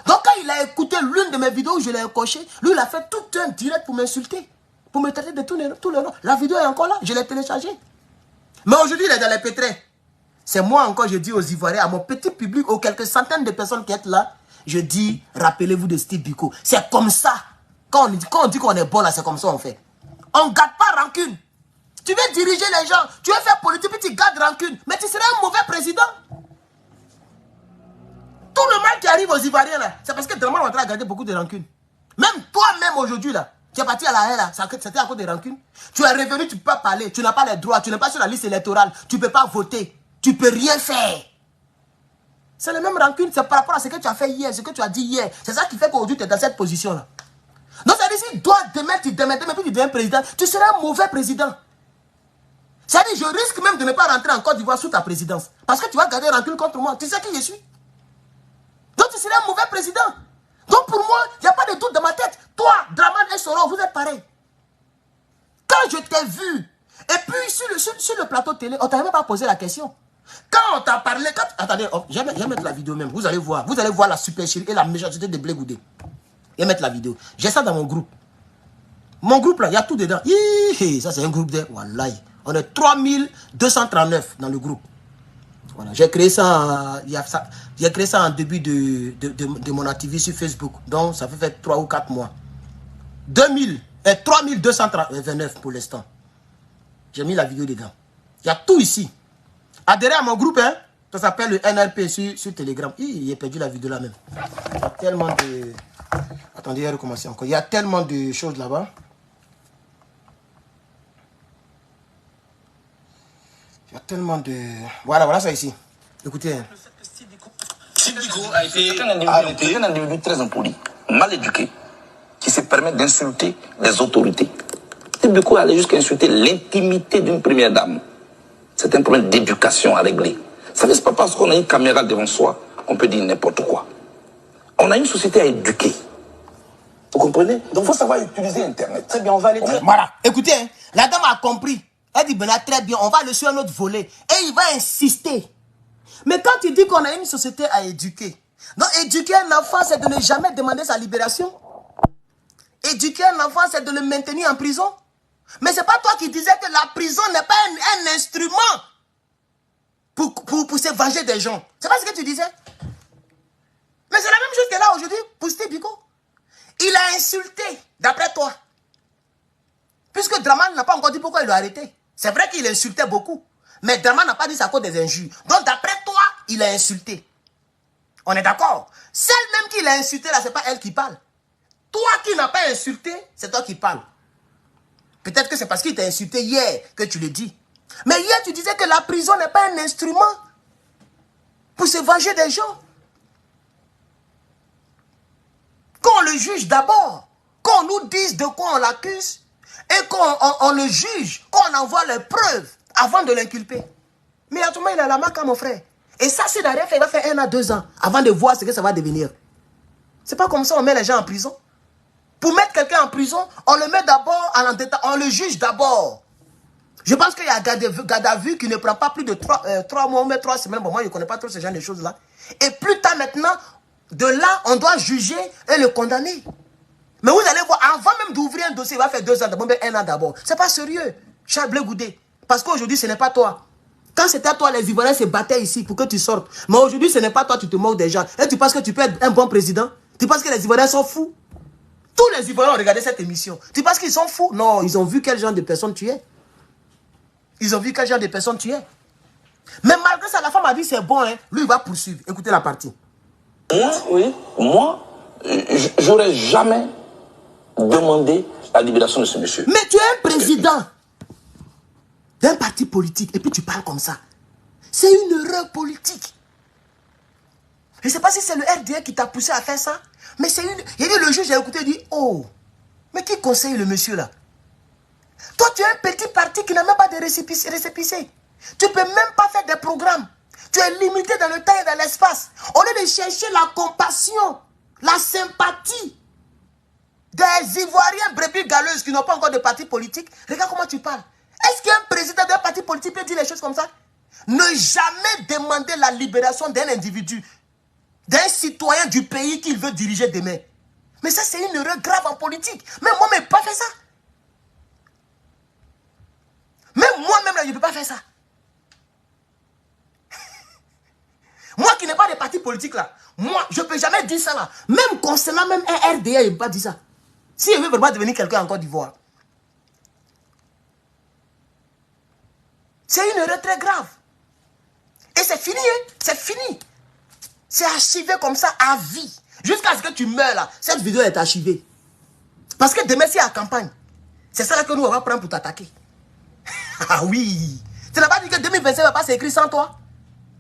S1: Donc, quand il a écouté l'une de mes vidéos où je l'ai coché, lui, il a fait tout un direct pour m'insulter. Pour me traiter de tous les noms. La vidéo est encore là, je l'ai téléchargée. Mais aujourd'hui, il est dans les pétrins. C'est moi encore, je dis aux Ivoiriens, à mon petit public, aux quelques centaines de personnes qui sont là, je dis, rappelez-vous de Steve Biko. C'est comme ça. Quand on dit qu'on est bon là, c'est comme ça on fait. On ne garde pas rancune. Tu veux diriger les gens, tu veux faire politique, puis tu gardes rancune. Mais tu serais un mauvais président. Tout le mal qui arrive aux Ivoiriens là, c'est parce que Dramane Ouattara a gardé beaucoup de rancune. Même toi-même aujourd'hui là, tu es parti à la haine là, c'était à cause de rancune. Tu es revenu, tu ne peux pas parler, tu n'as pas les droits, tu n'es pas sur la liste électorale, tu ne peux pas voter, tu ne peux rien faire. C'est la même rancune, c'est par rapport à ce que tu as fait hier, ce que tu as dit hier. C'est ça qui fait qu'aujourd'hui tu es dans cette position là. Donc ça veut dire si toi demain tu démets, mais puis tu deviens président, tu seras un mauvais président. Ça veut dire je risque même de ne pas rentrer en Côte d'Ivoire sous ta présidence. Parce que tu vas garder rancune contre moi. Tu sais qui je suis. Donc tu seras un mauvais président. Donc pour moi, il n'y a pas de doute dans ma tête. Toi, Dramane et Soro, vous êtes pareils. Quand je t'ai vu, et puis sur le plateau télé, on ne t'a même pas posé la question. Quand on t'a parlé, attendez, je vais mettre la vidéo même. Vous allez voir la supercherie et la méchanceté de Blé Goudé. Je vais mettre la vidéo. J'ai ça dans mon groupe. Mon groupe là, il y a tout dedans. Ça c'est un groupe de... Wallahi. On est 3239 dans le groupe. Voilà, j'ai créé ça, j'ai créé ça en début de mon activité sur Facebook. Donc ça fait 3 ou 4 mois. 3229 pour l'instant. J'ai mis la vidéo dedans. Il y a tout ici. Adhérez à mon groupe, hein. Ça s'appelle le NRP sur Telegram. J'ai perdu la vidéo là même. Il y a tellement de... Attendez, je vais recommencer encore. Il y a tellement de choses là-bas. Il y a tellement de... Voilà ça ici. Écoutez. Hein.
S2: Steve Biko a été arrêté. Un individu très impoli, mal éduqué, qui se permet d'insulter les autorités. Steve Biko allait jusqu'à insulter l'intimité d'une première dame. C'est un problème d'éducation à régler. Vous savez, c'est pas parce qu'on a une caméra devant soi qu'on peut dire n'importe quoi. On a une société à éduquer. Vous comprenez? Donc il faut savoir utiliser Internet.
S1: Très bien, on va le dire. Voilà. Écoutez, hein, la dame a compris. Elle dit, ben là, très bien, on va le suivre à notre volet. Et il va insister. Mais quand tu dis qu'on a une société à éduquer, donc éduquer un enfant, c'est de ne jamais demander sa libération. Éduquer un enfant, c'est de le maintenir en prison. Mais c'est pas toi qui disais que la prison n'est pas un instrument pour se venger des gens. C'est pas ce que tu disais. Mais c'est la même chose que là aujourd'hui pour Steve Biko. Il a insulté, d'après toi. Puisque Dramane n'a pas encore dit pourquoi il l'a arrêté. C'est vrai qu'il insultait beaucoup. Mais Dramane n'a pas dit ça à cause des injures. Donc d'après toi, il a insulté. On est d'accord? Celle même qui l'a insulté là, c'est pas elle qui parle. Toi qui n'as pas insulté, c'est toi qui parles. Peut-être que c'est parce qu'il t'a insulté hier que tu le dis. Mais hier, tu disais que la prison n'est pas un instrument pour se venger des gens. Qu'on le juge d'abord. Qu'on nous dise de quoi on l'accuse. Et qu'on le juge. Qu'on envoie les preuves avant de l'inculper. Mais à tout moment, il a la marque, mon frère. Et ça, c'est derrière, il va faire 1 à 2 ans avant de voir ce que ça va devenir. C'est pas comme ça on met les gens en prison. Pour mettre quelqu'un en prison, on le met d'abord en détail, on le juge d'abord. Je pense qu'il y a Gaddafi qui ne prend pas plus de 3 mois ou même 3 semaines. Bon, moi, je ne connais pas trop ce genre de choses-là. Et plus tard maintenant, de là, on doit juger et le condamner. Mais vous allez voir, avant même d'ouvrir un dossier, il va faire 2 ans d'abord, mais 1 an d'abord. C'est pas sérieux, Charles Blé Goudé. Parce qu'aujourd'hui, ce n'est pas toi. Quand c'était toi, les Ivoiriens se battaient ici pour que tu sortes. Mais aujourd'hui, ce n'est pas toi, tu te moques des gens. Et tu penses que tu peux être un bon président? Tu penses que les Ivoiriens sont fous? Tous les Ivoiriens ont regardé cette émission. Tu penses qu'ils sont fous? Non, ils ont vu quel genre de personne tu es. Ils ont vu quel genre de personne tu es. Mais malgré ça, la femme a dit c'est bon, hein. Lui, il va poursuivre. Écoutez la partie.
S2: Moi, j'aurais jamais demandé la libération de ce monsieur.
S1: Mais tu es un président d'un parti politique et puis tu parles comme ça. C'est une erreur politique. Je ne sais pas si c'est le RDA qui t'a poussé à faire ça, mais c'est une... Il dit le juge, j'ai écouté, il dit, oh, mais qui conseille le monsieur là? Toi, tu es un petit parti qui n'a même pas de récépissé. Tu ne peux même pas faire des programmes. Tu es limité dans le temps et dans l'espace. Au lieu de chercher la compassion, la sympathie des Ivoiriens brebis galeuses qui n'ont pas encore de parti politique, regarde comment tu parles. Est-ce qu'un président d'un parti politique peut dire les choses comme ça? Ne jamais demander la libération d'un individu, d'un citoyen du pays qu'il veut diriger demain. Mais ça, c'est une erreur grave en politique. Même moi, je ne peux pas faire ça. Même moi-même, je ne peux pas faire ça. Moi qui n'ai pas de parti politique là, moi, je ne peux jamais dire ça là. Même concernant même un RDA, je ne peux pas dire ça. Si je veux vraiment devenir quelqu'un en Côte d'Ivoire. C'est une erreur très grave. Et c'est fini, hein? C'est fini. C'est archivé comme ça à vie. Jusqu'à ce que tu meurs là, cette vidéo est archivée. Parce que demain, c'est à la campagne. C'est ça là que nous, on va prendre pour t'attaquer. Ah oui. Tu n'as pas dit que 2025 va pas s'écrire sans toi?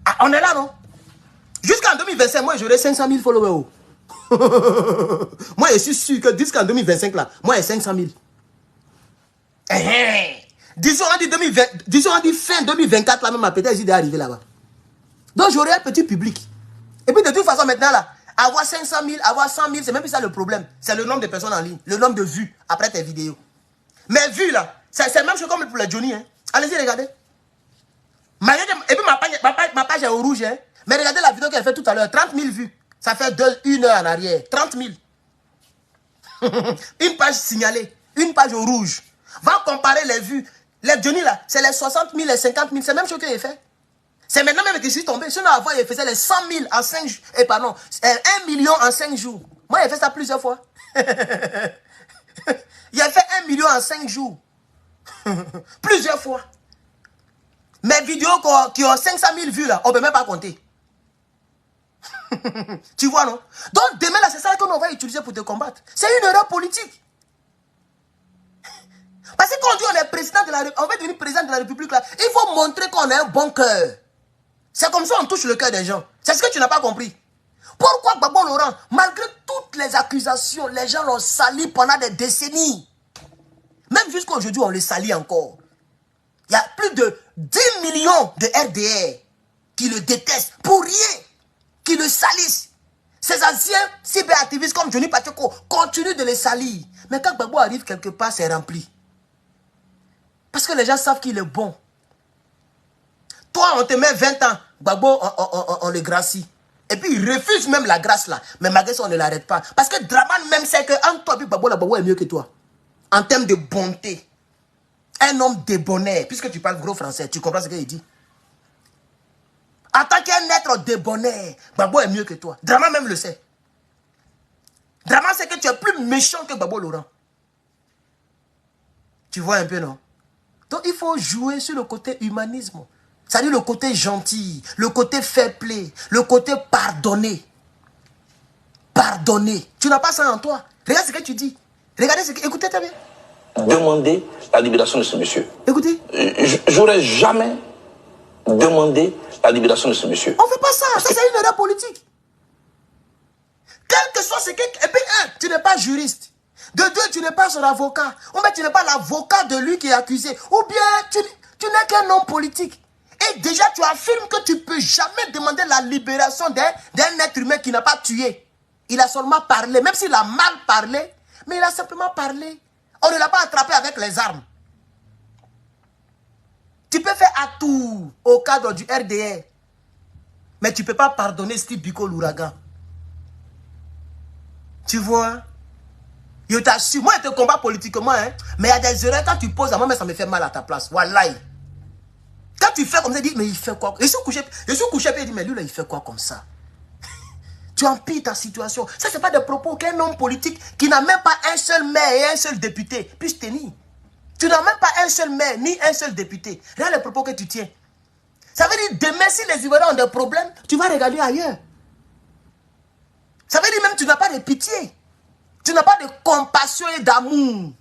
S1: Ah, on est là, non? Jusqu'en 2025, moi, j'aurai 500 000 followers. Moi, je suis sûr que jusqu'en 2025, là, moi, j'ai 500 000. Disons, on dit fin 2024, là, même, peut-être, j'ai arrivé là-bas. Donc, j'aurai un petit public. Et puis, de toute façon, maintenant, là, avoir 500 000, avoir 100 000, c'est même plus ça le problème. C'est le nombre de personnes en ligne, le nombre de vues après tes vidéos. Mais vues, là, c'est la même chose comme pour les Johnny, hein. Allez-y, regardez. Et puis, ma page est au rouge, hein. Mais regardez la vidéo qu'elle fait tout à l'heure, 30 000 vues. Ça fait 1 heure en arrière, 30 000. Une page signalée, une page au rouge. Va comparer les vues. Les Johnny là, c'est les 60 000, les 50 000, c'est la même chose qu'il a fait. C'est maintenant même que je suis tombé. Sinon avant, il faisait les 100 000 en 5 jours. Et pardon, 1 million en 5 jours. Moi, il a fait ça plusieurs fois. Il a fait 1 million en 5 jours. Plusieurs fois. Mes vidéos qui ont 500 000 vues là, on ne peut même pas compter. Tu vois, non? Donc demain là, c'est ça qu'on va utiliser pour te combattre. C'est une erreur politique. Parce que quand on dit on est président de la République, on va devenir président de la République là, il faut montrer qu'on a un bon cœur. C'est comme ça qu'on touche le cœur des gens. C'est ce que tu n'as pas compris. Pourquoi Gbagbo Laurent, malgré toutes les accusations, les gens l'ont sali pendant des décennies. Même jusqu'à aujourd'hui, on le salit encore. Il y a plus de 10 millions de RDR qui le détestent pour rien, qui le salissent. Ces anciens cyberactivistes comme Johnny Pacheco continuent de les salir. Mais quand Gbagbo arrive quelque part, c'est rempli. Parce que les gens savent qu'il est bon. Toi, on te met 20 ans. Gbagbo, on le gracie. Et puis, il refuse même la grâce là. Mais malgré ça, on ne l'arrête pas. Parce que Draman même sait qu'entre toi et Gbagbo, là, Gbagbo est mieux que toi. En termes de bonté. Un homme débonnaire. Puisque tu parles gros français, tu comprends ce qu'il dit. En tant qu'un être débonnaire, Gbagbo est mieux que toi. Draman même le sait. Draman sait que tu es plus méchant que Gbagbo Laurent. Tu vois un peu, non? Donc, il faut jouer sur le côté humanisme. C'est-à-dire le côté gentil, le côté fair play, le côté pardonner. Pardonner. Tu n'as pas ça en toi. Regarde ce que tu dis. Regardez ce que... Écoutez, t'as bien.
S2: Demander la libération de ce monsieur.
S1: Écoutez.
S2: J'aurais jamais demandé la libération de ce monsieur.
S1: On ne fait pas ça. Ça, c'est une erreur politique. Quel que soit ce que... Et puis, tu n'es pas juriste. De deux, tu n'es pas son avocat. Ou bien tu n'es pas l'avocat de lui qui est accusé. Ou bien tu n'es qu'un homme politique. Et déjà, tu affirmes que tu ne peux jamais demander la libération d'un être humain qui n'a pas tué. Il a seulement parlé. Même s'il a mal parlé, mais il a simplement parlé. On ne l'a pas attrapé avec les armes. Tu peux faire à tout au cadre du RDR. Mais tu ne peux pas pardonner Steve Biko l'ouragan. Tu vois? Je t'assure, moi je te combats politiquement, hein, mais il y a des erreurs quand tu poses à moi, mais ça me fait mal à ta place. Wallahi. Quand tu fais comme ça, tu dis, mais il fait quoi? Je suis couché, et il dit, mais lui là, il fait quoi comme ça? Tu empires ta situation. Ça, ce n'est pas des propos qu'un homme politique qui n'a même pas un seul maire et un seul député puisse tenir. Tu n'as même pas un seul maire ni un seul député. Regarde les propos que tu tiens. Ça veut dire, demain, si les Ivoiriens ont des problèmes, tu vas regarder ailleurs. Ça veut dire même que tu n'as pas de pitié. Tu n'as pas de compassion et d'amour.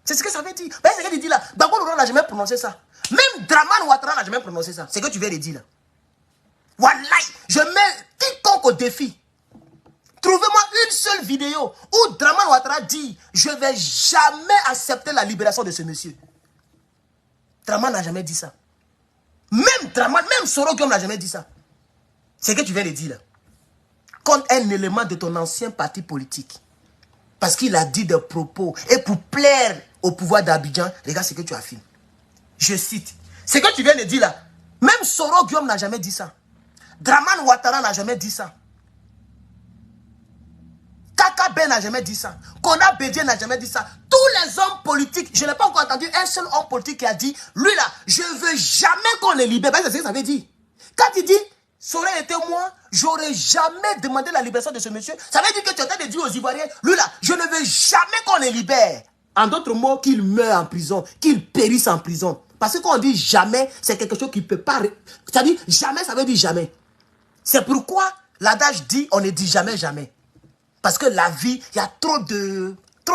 S1: C'est ce que ça veut dire. C'est ce qu'il dit là. Gbagbo Laurent n'a jamais prononcé ça. Même Draman Ouattara n'a jamais prononcé ça. C'est ce que tu viens de dire là. Wallahi, je mets quiconque au défi. Trouvez-moi une seule vidéo où Draman Ouattara dit « Je ne vais jamais accepter la libération de ce monsieur ». Draman n'a jamais dit ça. Même Draman, même Soro Guillaume n'a jamais dit ça. C'est ce que tu viens de dire là. Contre un élément de ton ancien parti politique. Parce qu'il a dit des propos. Et pour plaire au pouvoir d'Abidjan, regarde ce que tu affirmes. Je cite. Ce que tu viens de dire là. Même Soro Guillaume n'a jamais dit ça. Draman Ouattara n'a jamais dit ça. Kaka Ben n'a jamais dit ça. Kona Bédié n'a jamais dit ça. Tous les hommes politiques, je n'ai pas encore entendu un seul homme politique qui a dit, lui là, je ne veux jamais qu'on le libère. C'est ce que ça veut dire. Quand il dit, ça aurait été moi, j'aurais jamais demandé la libération de ce monsieur. Ça veut dire que tu es en train de dire aux Ivoiriens, lui là, je ne veux jamais qu'on le libère. En d'autres mots, qu'il meure en prison, qu'il périsse en prison. Parce que quand on dit jamais, c'est quelque chose qui ne peut pas... C'est-à-dire, jamais, ça veut dire jamais. C'est pourquoi l'adage dit, on ne dit jamais, jamais. Parce que la vie, il y a trop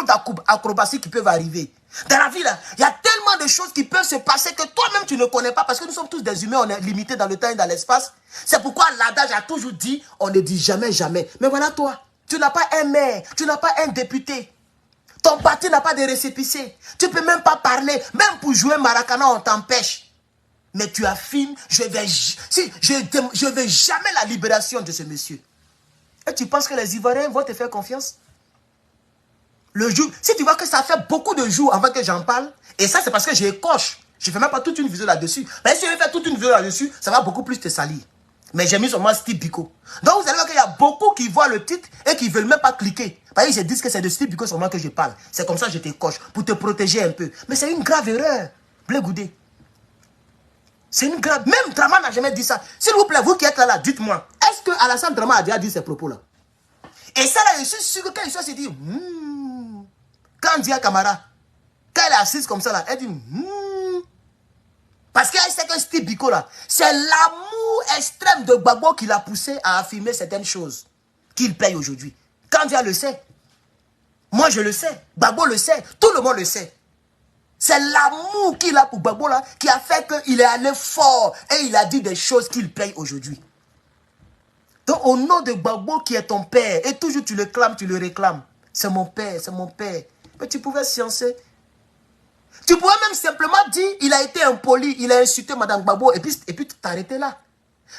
S1: d'acrobaties qui peuvent arriver. Dans la vie, là, il y a tellement de choses qui peuvent se passer que toi-même, tu ne connais pas. Parce que nous sommes tous des humains, on est limités dans le temps et dans l'espace. C'est pourquoi l'adage a toujours dit, on ne dit jamais, jamais. Mais voilà toi, tu n'as pas un maire, tu n'as pas un député. Ton parti n'a pas de récépissé. Tu ne peux même pas parler. Même pour jouer Maracana, on t'empêche. Mais tu affirmes, je veux jamais la libération de ce monsieur. Et tu penses que les Ivoiriens vont te faire confiance? Le jour, si tu vois que ça fait beaucoup de jours avant que j'en parle, et ça c'est parce que j'écoche, je ne fais même pas toute une vidéo là-dessus. Mais si je vais faire toute une vidéo là-dessus, ça va beaucoup plus te salir. Mais j'ai mis sur moi Steve Biko. Donc vous allez voir qu'il y a beaucoup qui voient le titre et qui ne veulent même pas cliquer. Parce qu'ils se disent que c'est de Steve Biko sur moi que je parle. C'est comme ça que je t'écoche, pour te protéger un peu. Mais c'est une grave erreur, Blé Goudé. C'est une grave... Même Draman n'a jamais dit ça. S'il vous plaît, vous qui êtes là, dites-moi. Est-ce que Alassane Draman a déjà dit ces propos-là? Et ça là, je suis sûr que quand il se dit... Quand Dia Camara, quand elle est assise comme ça là, elle dit... Parce qu'elle sait que Steve Biko là, c'est l'amour extrême de Gbagbo qui l'a poussé à affirmer certaines choses qu'il paye aujourd'hui. Quand Dia le sait. Moi je le sais. Gbagbo le sait. Tout le monde le sait. C'est l'amour qu'il a pour Gbagbo là qui a fait qu'il est allé fort et il a dit des choses qu'il paye aujourd'hui. Donc au nom de Gbagbo qui est ton père, et toujours tu le clames, tu le réclames. C'est mon père, c'est mon père. Mais tu pouvais sciencer. Tu pouvais même simplement dire, il a été impoli, il a insulté Madame Gbagbo et puis t'arrêter là.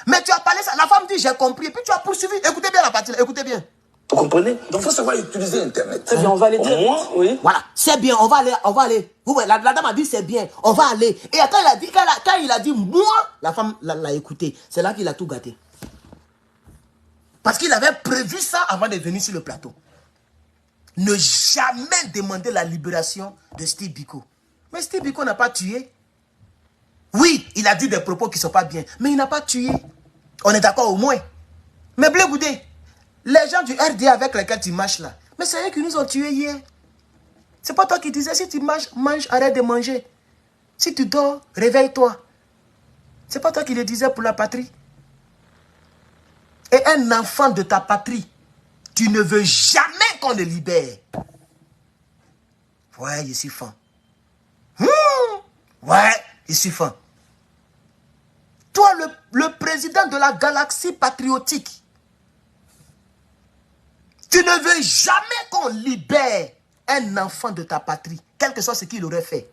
S1: Mais tu as parlé ça, la femme dit j'ai compris et puis tu as poursuivi. Écoutez bien la partie là, écoutez bien.
S2: Vous comprenez? Donc il faut savoir utiliser Internet.
S3: C'est bien, on va aller très vite. Oui.
S1: Voilà, c'est bien, on va aller. Vous voyez, la dame a dit c'est bien, on va aller. Et quand il a dit moi, la femme l'a écouté. C'est là qu'il a tout gâté. Parce qu'il avait prévu ça avant de venir sur le plateau. Ne jamais demander la libération de Steve Biko. Mais Steve Biko n'a pas tué. Oui, il a dit des propos qui ne sont pas bien, mais il n'a pas tué. On est d'accord au moins. Mais Blé Goudé, les gens du RDA avec lesquels tu marches là, mais c'est eux qui nous ont tués hier. C'est pas toi qui disais, si tu manges, arrête de manger. Si tu dors, réveille-toi. C'est pas toi qui le disais pour la patrie. Et un enfant de ta patrie, tu ne veux jamais qu'on le libère. Ouais, je suis fan. Ouais, je suis fan. Toi, le président de la galaxie patriotique, tu ne veux jamais qu'on libère un enfant de ta patrie, quel que soit ce qu'il aurait fait.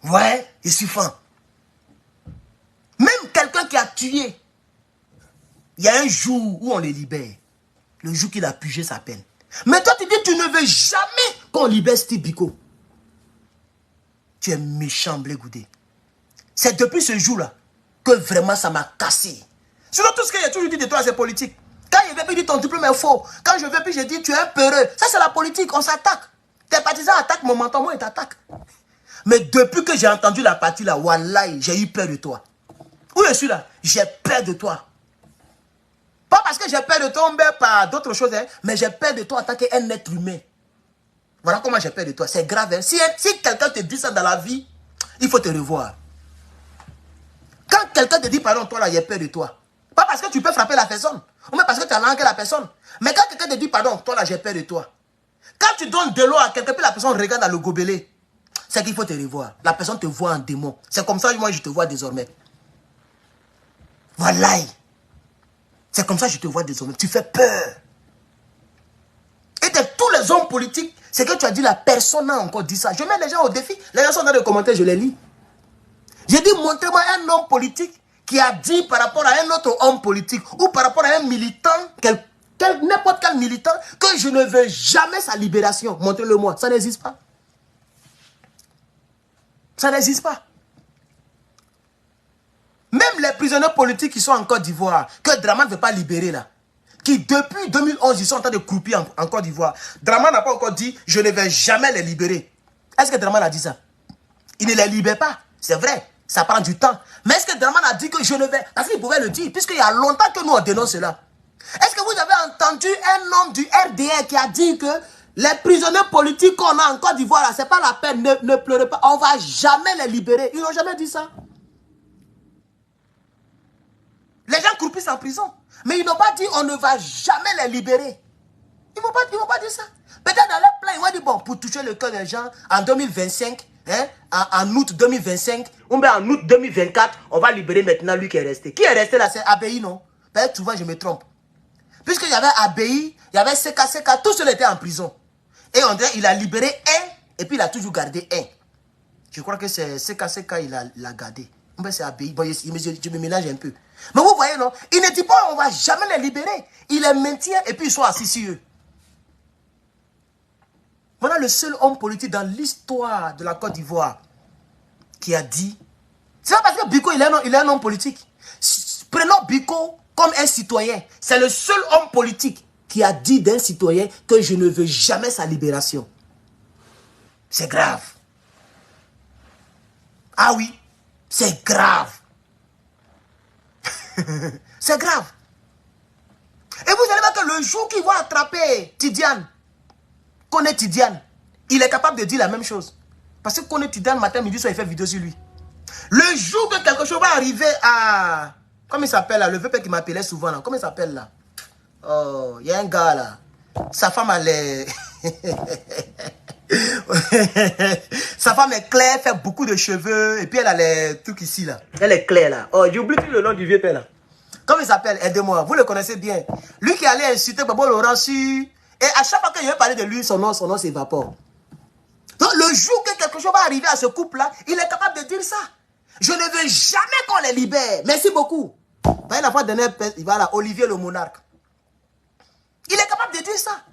S1: Ouais, je suis fan. Même quelqu'un qui a tué, il y a un jour où on le libère. Le jour qu'il a purgé sa peine. Mais toi, tu dis tu ne veux jamais qu'on libère Steve Biko. Tu es méchant, Blé Goudé. C'est depuis ce jour-là que vraiment ça m'a cassé. Sinon, tout ce que j'ai toujours dit de toi, c'est politique. Quand il veut, puis dit ton diplôme est faux. Quand je veux, puis je dis tu es un peureux. Ça, c'est la politique, on s'attaque. Tes partisans attaquent mon menton, moi, ils t'attaquent. Mais depuis que j'ai entendu la partie là, wallahi, j'ai eu peur de toi. Où je suis là? J'ai peur de toi. Pas parce que j'ai peur de toi, par d'autres choses, hein, mais j'ai peur de toi en tant qu'un être humain. Voilà comment j'ai peur de toi. C'est grave. Hein. Si quelqu'un te dit ça dans la vie, il faut te revoir. Quand quelqu'un te dit pardon, toi là, j'ai peur de toi. Pas parce que tu peux frapper la personne, ou même parce que tu as langué la personne. Mais quand quelqu'un te dit pardon, toi là, j'ai peur de toi. Quand tu donnes de l'eau à quelqu'un, puis la personne regarde dans le gobelet, c'est qu'il faut te revoir. La personne te voit en démon. C'est comme ça que moi je te vois désormais. Voilà. C'est comme ça que je te vois désormais. Tu fais peur. Et de tous les hommes politiques, c'est que tu as dit la personne a encore dit ça. Je mets les gens au défi. Les gens sont dans les commentaires, je les lis. J'ai dit, montrez-moi un homme politique qui a dit par rapport à un autre homme politique ou par rapport à un militant, n'importe quel militant, que je ne veux jamais sa libération. Montrez-le-moi. Ça n'existe pas. Ça n'existe pas. Même les prisonniers politiques qui sont en Côte d'Ivoire, que Draman ne veut pas libérer là, qui depuis 2011, ils sont en train de croupir en Côte d'Ivoire. Draman n'a pas encore dit, je ne vais jamais les libérer. Est-ce que Draman a dit ça? Il ne les libère pas. C'est vrai, ça prend du temps. Mais est-ce que Draman a dit que je ne vais... Parce qu'il pouvait le dire, puisqu'il y a longtemps que nous on dénonce cela. Est-ce que vous avez entendu un homme du RDR qui a dit que les prisonniers politiques qu'on a en Côte d'Ivoire, c'est pas la peine, ne pleurez pas, on ne va jamais les libérer. Ils n'ont jamais dit ça. Les gens croupissent en prison. Mais ils n'ont pas dit on ne va jamais les libérer. Ils ne vont pas dire ça. Peut-être dans leur plan, ils vont dire bon, pour toucher le cœur des gens, en 2025, hein, en août 2025, ou bien en août 2024, on va libérer maintenant lui qui est resté. Qui est resté là? C'est Abei, non? Peut-être souvent je me trompe. Puisqu'il y avait Abei, il y avait CK, tous ceux étaient en prison. Et on dirait il a libéré un, et puis il a toujours gardé un. Je crois que c'est CK, il a gardé. C'est Abei. Bon, je me mélange un peu. Mais vous voyez, non? Il ne dit pas on ne va jamais les libérer. Il les maintient et puis ils sont assis sur eux. Voilà le seul homme politique dans l'histoire de la Côte d'Ivoire qui a dit... C'est pas parce que Biko il est un homme politique. Prenons Biko comme un citoyen. C'est le seul homme politique qui a dit d'un citoyen que je ne veux jamais sa libération. C'est grave. Ah oui, c'est grave. C'est grave. Et vous allez voir que le jour qu'il va attraper Tidiane, Koné Tidiane, il est capable de dire la même chose. Parce que Koné Tidiane, matin, midi, soir, il fait vidéo sur lui. Le jour que quelque chose va arriver à... Comment il s'appelle là? Le vieux père qui m'appelait souvent là. Comment il s'appelle là? Oh, il y a un gars là. Sa femme, elle est... Sa femme est claire, fait beaucoup de cheveux. Et puis elle a les trucs ici là. Elle est claire là. Oh, j'ai oublié le nom du vieux père là. Comment il s'appelle? Aidez-moi. Vous le connaissez bien. Lui qui allait insulter Babo Laurent sur... Et à chaque fois que je vais parler de lui, son nom s'évapore. Donc le jour que quelque chose va arriver à ce couple-là, il est capable de dire ça. Je ne veux jamais qu'on les libère. Merci beaucoup. Voyez la fois dernière, il va là, Olivier le monarque. Il est capable de dire ça.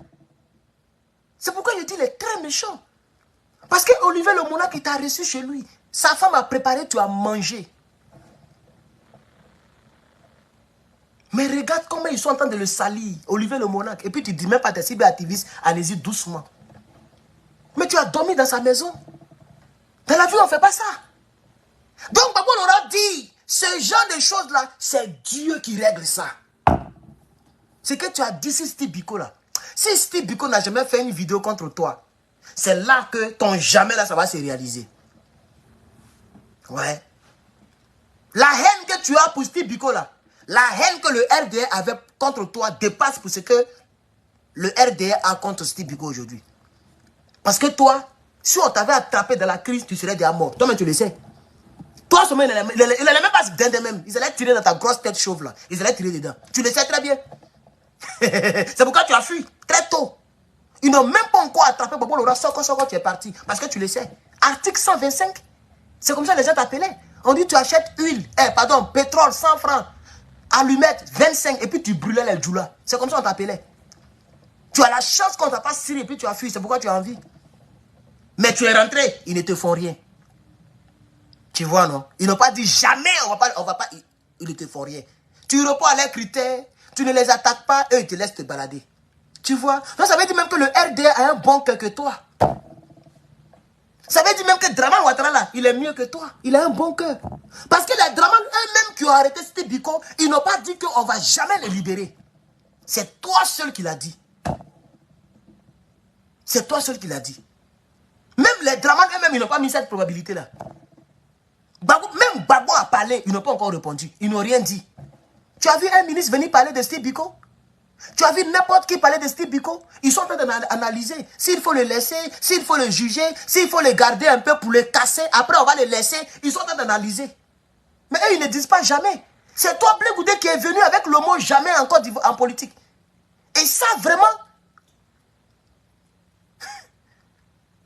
S1: C'est pourquoi je dis il est très méchant. Parce que Olivier le monarque, il t'a reçu chez lui. Sa femme a préparé, tu as mangé. Mais regarde comment ils sont en train de le salir, Olivier le monarque. Et puis tu dis même pas tes cyberactivistes, allez-y doucement. Mais tu as dormi dans sa maison. Dans la vie, on ne fait pas ça. Donc, Babo Laurent dit, ce genre de choses-là, c'est Dieu qui règle ça. C'est que tu as dit si Steve Biko là. Si Steve Biko n'a jamais fait une vidéo contre toi, c'est là que ton jamais là, ça va se réaliser. Ouais. La haine que tu as pour Steve Biko là, la haine que le RDR avait contre toi dépasse pour ce que le RDR a contre Steve Biko aujourd'hui. Parce que toi, si on t'avait attrapé dans la crise, tu serais déjà mort. Toi-même, tu le sais. Toi, il n'allait même pas se dinde même. Ils allaient tirer dans ta grosse tête chauve là. Ils allaient tirer dedans. Tu le sais très bien. C'est pourquoi tu as fui très tôt. Ils n'ont même pas encore attrapé Babo Laurent. Soko, tu es parti. Parce que tu le sais. Article 125. C'est comme ça que les gens t'appelaient. On dit tu achètes huile, pétrole, 100 francs. Allumettes, 25. Et puis tu brûlais les djoulas. C'est comme ça qu'on t'appelait. Tu as la chance qu'on ne t'a pas scié et puis tu as fui. C'est pourquoi tu as envie. Mais tu es rentré. Ils ne te font rien. Tu vois, non? Ils n'ont pas dit jamais, on va pas, ils ne te font rien. Tu réponds à leurs critères, tu ne les attaques pas, eux, ils te laissent te balader. Tu vois? Donc, ça veut dire même que le RDA a un bon cœur que toi. Ça veut dire même que Dramane Ouattara, là, il est mieux que toi. Il a un bon cœur. Parce que les Dramane eux-mêmes qui ont arrêté Steve Biko, ils n'ont pas dit qu'on ne va jamais les libérer. C'est toi seul qui l'as dit. C'est toi seul qui l'as dit. Même les Dramane eux-mêmes, ils n'ont pas mis cette probabilité-là. Même Gbagbo a parlé, ils n'ont pas encore répondu. Ils n'ont rien dit. Tu as vu un ministre venir parler de Steve Biko? Tu as vu n'importe qui parler de Steve Biko? Ils sont en train d'analyser s'il faut le laisser, s'il faut le juger, s'il faut le garder un peu pour le casser. Après, on va le laisser. Ils sont en train d'analyser. Mais eux, ils ne disent pas jamais. C'est toi, Blé Goudé, qui est venu avec le mot jamais en Côte d'Ivoire en politique. Et ça, vraiment,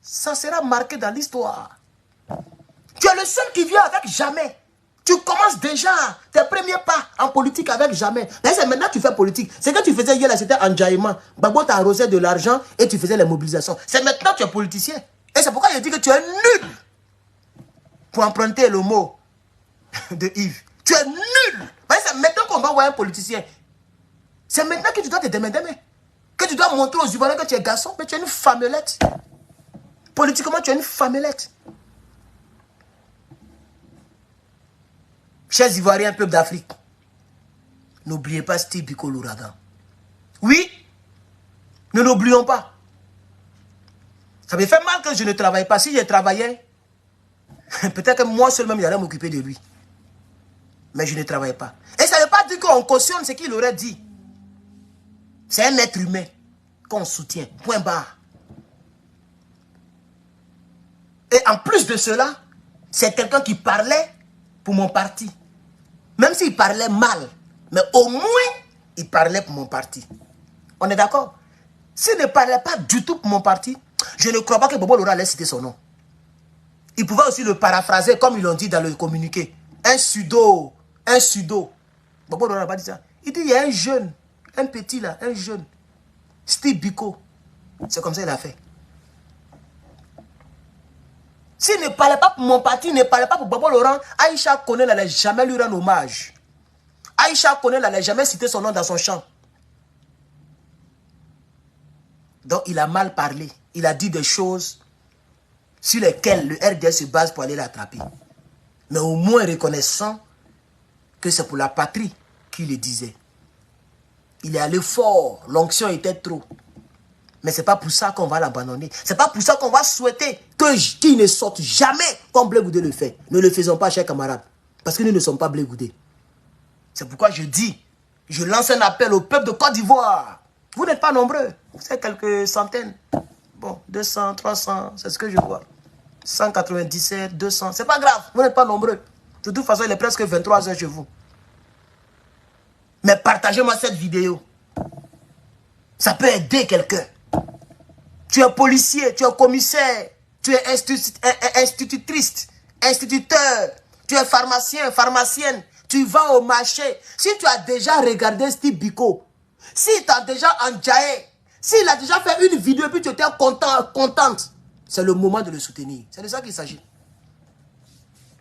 S1: ça sera marqué dans l'histoire. Tu es le seul qui vient avec jamais. Tu commences déjà tes premiers pas en politique avec jamais. C'est maintenant que tu fais politique. Ce que tu faisais hier, c'était enjaillement. Gbagbo t'a arrosé de l'argent et tu faisais les mobilisations. C'est maintenant que tu es politicien. Et c'est pourquoi je dis que tu es nul. Pour emprunter le mot de Yves. Tu es nul. C'est maintenant qu'on va voir un politicien. C'est maintenant que tu dois te démerder. Que tu dois montrer aux Ivoiriens que tu es garçon. Mais tu es une femmelette. Politiquement, tu es une femmelette. Chers Ivoiriens, peuple d'Afrique, n'oubliez pas Steve Biko l'ouragan. Oui, ne l'oublions pas. Ça me fait mal que je ne travaille pas. Si je travaillais, peut-être que moi seul même, j'allais m'occuper de lui. Mais je ne travaille pas. Et ça ne veut pas dire qu'on cautionne ce qu'il aurait dit. C'est un être humain qu'on soutient. Point barre. Et en plus de cela, c'est quelqu'un qui parlait pour mon parti. Même s'il parlait mal, mais au moins, il parlait pour mon parti. On est d'accord? S'il ne parlait pas du tout pour mon parti, je ne crois pas que Bobo Laurent allait citer son nom. Il pouvait aussi le paraphraser comme ils l'ont dit dans le communiqué. Un sudo. Bobo Laurent n'a pas dit ça. Il dit, il y a un jeune, un petit là, un jeune. Steve Biko. C'est comme ça qu'il a fait. S'il ne parlait pas pour mon parti, il ne parlait pas pour Bobo Laurent, Aïcha Koné n'allait jamais lui rendre hommage. Aïcha Koné n'allait jamais citer son nom dans son chant. Donc il a mal parlé. Il a dit des choses sur lesquelles le RDS se base pour aller l'attraper. Mais au moins reconnaissant que c'est pour la patrie qu'il le disait. Il est allé fort, l'onction était trop. Mais ce n'est pas pour ça qu'on va l'abandonner. Ce n'est pas pour ça qu'on va souhaiter qu'il ne sorte jamais comme Blé Goudé le fait. Ne le faisons pas, chers camarades. Parce que nous ne sommes pas Blé Goudé. C'est pourquoi je dis, je lance un appel au peuple de Côte d'Ivoire. Vous n'êtes pas nombreux. Vous êtes quelques centaines. Bon, 200, 300, c'est ce que je vois. 197, 200. C'est pas grave, vous n'êtes pas nombreux. De toute façon, il est presque 23 h chez vous. Mais partagez-moi cette vidéo. Ça peut aider quelqu'un. Tu es policier, tu es commissaire, tu es institutrice, instituteur, tu es pharmacien, pharmacienne, tu vas au marché. Si tu as déjà regardé Steve Biko, s'il t'a déjà enjaillé, s'il a déjà fait une vidéo et puis tu étais contente, c'est le moment de le soutenir. C'est de ça qu'il s'agit.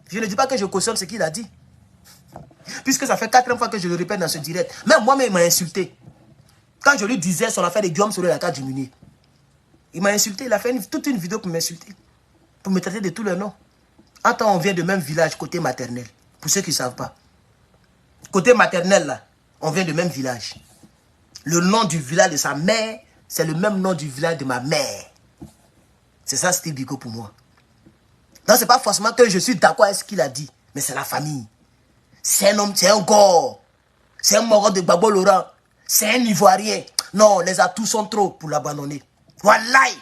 S1: Je ne dis pas que je cautionne ce qu'il a dit. Puisque ça fait 4 fois que je le répète dans ce direct. Même moi-même, il m'a insulté. Quand je lui disais son affaire de Guillaume sur la carte du Munier. Il m'a insulté, il a fait toute une vidéo pour m'insulter. Pour me traiter de tous les noms. En temps, on vient de même village, côté maternel. Pour ceux qui ne savent pas. Côté maternel, là, on vient de même village. Le nom du village de sa mère, c'est le même nom du village de ma mère. C'est ça, Steve Biko pour moi. Non, c'est pas forcément que je suis d'accord avec ce qu'il a dit. Mais c'est la famille. C'est un homme, c'est un gore. C'est un mort de Gbagbo Laurent. C'est un Ivoirien. Non, les atouts sont trop pour l'abandonner. Wallahi.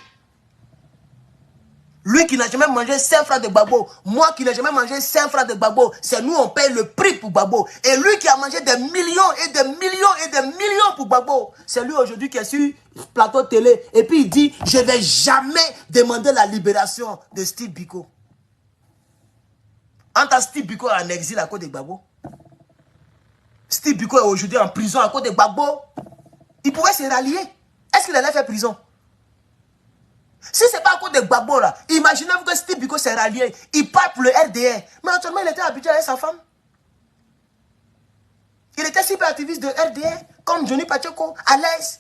S1: Lui qui n'a jamais mangé 5 francs de Gbagbo, moi qui n'ai jamais mangé 5 francs de Gbagbo, c'est nous on paye le prix pour Gbagbo. Et lui qui a mangé des millions et des millions et des millions pour Gbagbo, c'est lui aujourd'hui qui est sur plateau télé et puis il dit je ne vais jamais demander la libération de Steve Biko. Entre Steve Biko en exil à cause de Gbagbo, Steve Biko est aujourd'hui en prison à cause de Gbagbo, il pouvait se rallier. Est-ce qu'il allait faire prison? Si ce n'est pas à cause de Gbagbo, là, imaginez-vous que Steve Biko s'est rallié. Il part pour le RDR. Mais actuellement, il était habitué avec sa femme. Il était super activiste de RDR, comme Johnny Pacheco, à l'aise.